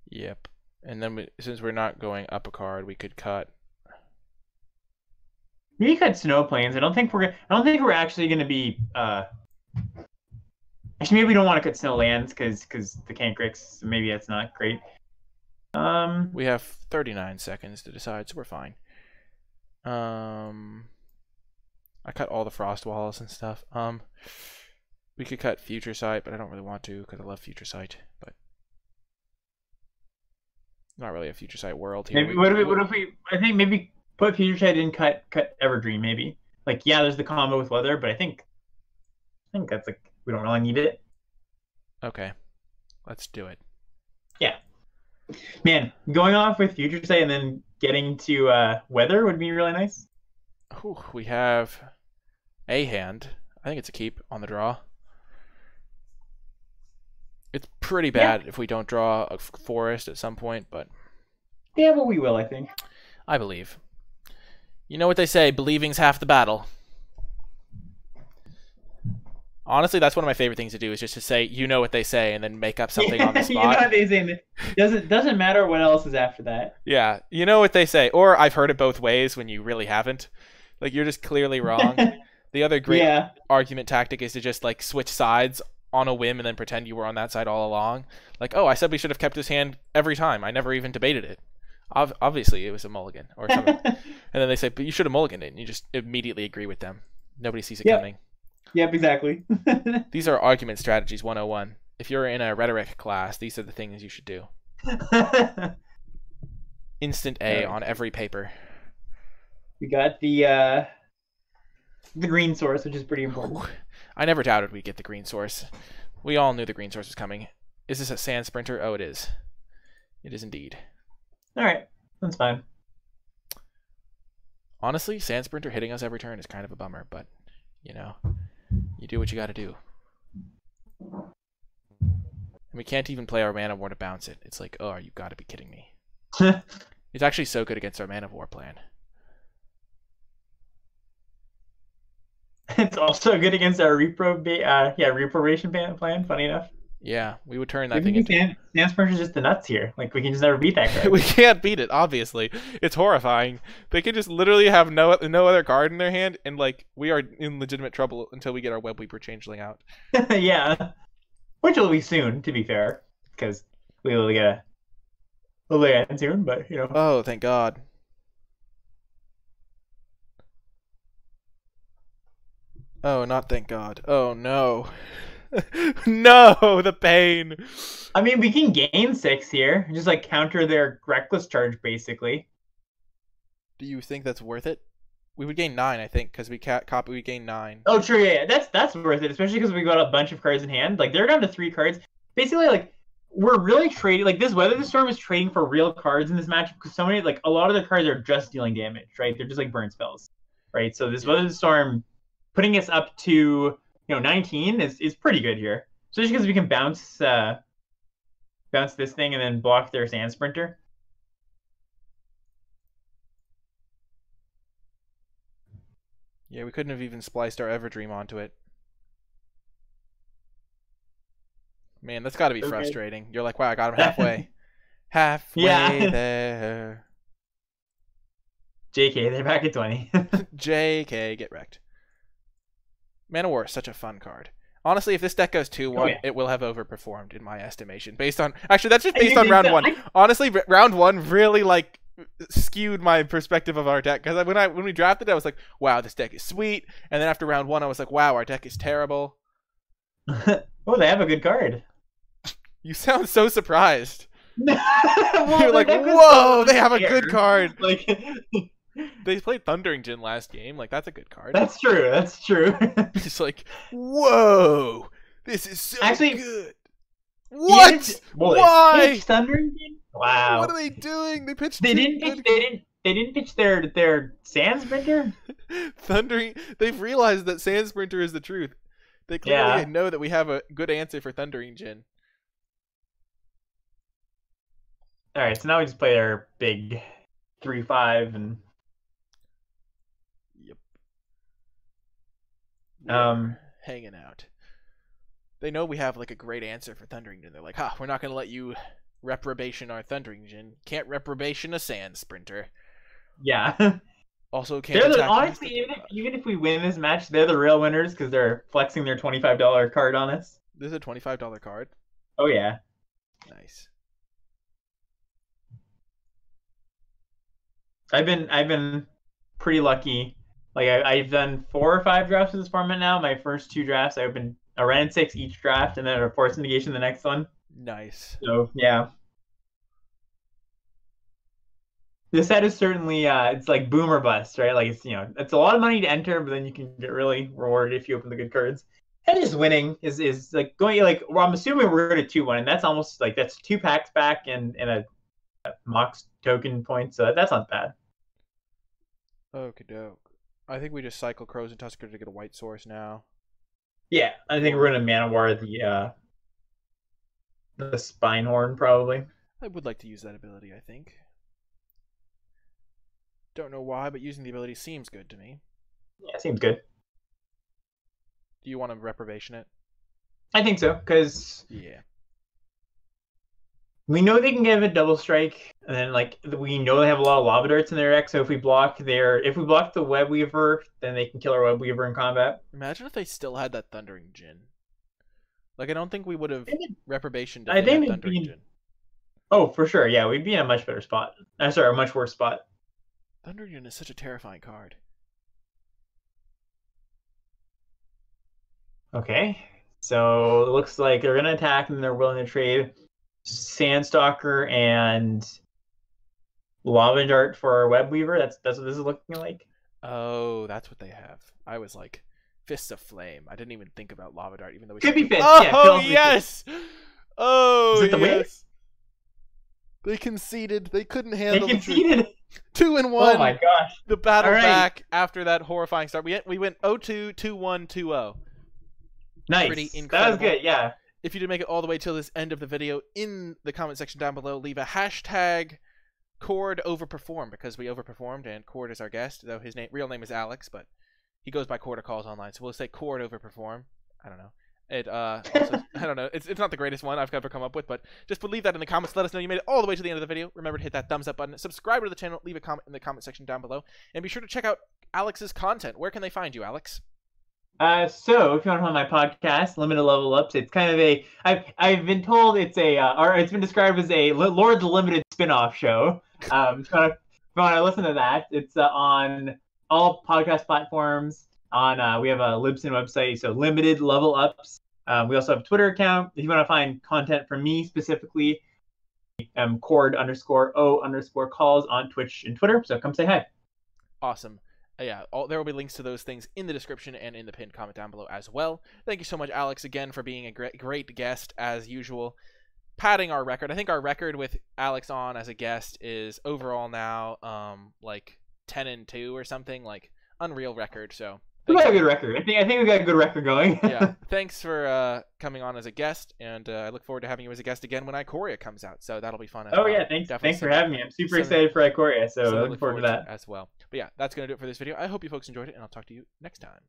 Yep. And then since we're not going up a card, we could cut. Maybe cut Snow Plains. I don't think we're actually going to be. Actually, maybe we don't want to cut Snow Lands because the Cancrix. Maybe that's not great. We have 39 seconds to decide, so we're fine. I cut all the Frost Walls and stuff. We could cut Future Sight, but I don't really want to because I love Future Sight. But not really a Future Sight world here. Maybe what if we? I think maybe put Future Sight in. Cut Evergreen maybe. Like yeah, there's the combo with Weather, but I think that's like we don't really need it. Okay, let's do it. Yeah, man, going off with Future Sight and then getting to Weather would be really nice. Ooh, we have a hand. I think it's a keep on the draw. It's pretty bad if we don't draw a forest at some point, but... Yeah, but we will, I think. I believe. You know what they say, believing's half the battle. Honestly, that's one of my favorite things to do, is just to say, you know what they say, and then make up something on the spot. You know what they say. Doesn't matter what else is after that. Yeah, you know what they say. Or I've heard it both ways when you really haven't. Like, you're just clearly wrong. The other great argument tactic is to just, like, switch sides on a whim and then pretend you were on that side all along. Like, oh, I said we should have kept this hand every time. I never even debated it. Obviously, it was a mulligan or something. And then they say, but you should have mulliganed it. And you just immediately agree with them. Nobody sees it coming. Yep, exactly. These are argument strategies 101. If you're in a rhetoric class, these are the things you should do. Instant A on every paper. We got the green source, which is pretty important. I never doubted we'd get the green source. We all knew the green source was coming. Is this a Sand Sprinter? Oh, it is. It is indeed. All right, that's fine. Honestly, Sand Sprinter hitting us every turn is kind of a bummer, but, you know, you do what you gotta do. And we can't even play our Mana War to bounce it. It's like, oh, you gotta be kidding me. It's actually so good against our Mana War plan. It's also good against our reprobation plan. Funny enough. Yeah, we would turn that thing into... Sand Sprinter's just the nuts here. Like, we can just never beat that card. We can't beat it, obviously. It's horrifying. They can just literally have no other card in their hand, and, like, we are in legitimate trouble until we get our Webweaver Changeling out. Yeah. Which will be soon, to be fair. Because we will get a land soon, but, you know. Oh, thank God. Oh, not thank God. Oh, no. No, the pain. I mean, we can gain 6 here. Just, like, counter their Reckless Charge, basically. Do you think that's worth it? We would gain 9, I think, because we gain 9. Oh, true, yeah. That's worth it, especially because we got a bunch of cards in hand. Like, they're down to 3 cards. Basically, like, we're really trading... Like, this Weather the Storm is trading for real cards in this matchup because so many... Like, a lot of the cards are just dealing damage, right? They're just, like, burn spells, right? So this Weather the Storm... Putting us up to 19 is pretty good here, especially because we can bounce bounce this thing, and then block their Sand Sprinter. Yeah, we couldn't have even spliced our Everdream onto it. Man, that's got to be frustrating. You're like, wow, I got him halfway. Halfway there. JK, they're back at 20. JK, get wrecked. Man of War is such a fun card. Honestly, if this deck goes 2-1, it will have overperformed in my estimation. Based on actually, that's just based on round 1. Honestly, round 1 really like skewed my perspective of our deck, because when we drafted it, I was like, wow, this deck is sweet, and then after round 1, I was like, wow, our deck is terrible. Oh, they have a good card. You sound so surprised. Well, you're like, whoa, they have a good card. Like. They played Thundering Djinn last game. Like, that's a good card. That's true. That's true. It's like, whoa, this is so good. What? Why? Thundering Djinn? Wow. What are they doing? They pitched. They didn't pitch their Sand Sprinter. Thundering. They've realized that Sand Sprinter is the truth. They clearly know that we have a good answer for Thundering Djinn. All right, so now we just play our big 3/5 and. Hanging out. They know we have like a great answer for Thundering Djinn. They're like, we're not gonna let you reprobation our Thundering Djinn. Can't reprobation a Sand Sprinter. Yeah. Also can't attack. Honestly, even if we win this match, they're the real winners because they're flexing their $25 card on us. This is a $25 card. Oh yeah. Nice. I've been pretty lucky. Like I've done 4 or 5 drafts in this format now. My first 2 drafts, I opened a Ren 6 each draft, and then a Force Negation the next one. Nice. So yeah, this set is certainly it's like boom or bust, right? Like it's a lot of money to enter, but then you can get really rewarded if you open the good cards. And just winning is like going like. Well, I'm assuming we're going to 2-1, and that's almost like that's 2 packs back and a Mox token point, so that's not bad. Okie doke. I think we just cycle Crows and Tusker to get a white source now. Yeah, I think we're gonna Mana War the Spinehorn probably. I would like to use that ability, I think. Don't know why, but using the ability seems good to me. Yeah, it seems good. Do you want to reprobation it? I think so, because yeah. We know they can give a double strike, and then like we know they have a lot of lava darts in their deck. So if we block the Web Weaver, then they can kill our Web Weaver in combat. Imagine if they still had that Thundering Djinn. Like I don't think we would have reprobation. I think Thundering Djinn. Oh, for sure. Yeah, we'd be in a much better spot. Sorry, a much worse spot. Thundering Djinn is such a terrifying card. Okay, so it looks like they're gonna attack and they're willing to trade Sandstalker and Lava Dart for our Web Weaver. That's what this is looking like. Oh, that's what they have. I was like, Fists of Flame. I didn't even think about Lava Dart, even though we could be Fist. Oh yes. Oh is it the yes. Win? They conceded. They couldn't handle. They conceded. 2-1. Oh my gosh. The battle back after that horrifying start. We went 0-2, 2-1, 2-0. Nice. Pretty incredible. That was good. Yeah. If you did make it all the way till this end of the video, in the comment section down below, leave a hashtag Cord overperform, because we overperformed and Cord is our guest, though his real name is Alex, but he goes by Cord Calls online, so we'll say Cord overperform. I don't know. It also, I don't know. It's not the greatest one I've ever come up with, but just leave that in the comments. Let us know you made it all the way to the end of the video. Remember to hit that thumbs up button, subscribe to the channel, leave a comment in the comment section down below, and be sure to check out Alex's content. Where can they find you, Alex? So if you want to find my podcast, Limited Level Ups, it's kind of I've been told it's or it's been described as a Lord of the Limited spin-off show. If you want to listen to that, it's on all podcast platforms. We have a Libsyn website, so Limited Level Ups. We also have a Twitter account. If you want to find content from me specifically, Cord_O_calls on Twitch and Twitter. So come say hi. Awesome. Yeah, there will be links to those things in the description and in the pinned comment down below as well. Thank you so much, Alex, again for being a great guest as usual. Padding our record. I think our record with Alex on as a guest is overall now like 10-2 or something, like unreal record. So We got a good record. I think we got a good record going. Yeah. Thanks for coming on as a guest, and I look forward to having you as a guest again when Ikoria comes out. So that'll be fun. Yeah, thanks for having me. I'm super excited for Ikoria, so looking forward to that as well. But yeah, that's gonna do it for this video. I hope you folks enjoyed it, and I'll talk to you next time.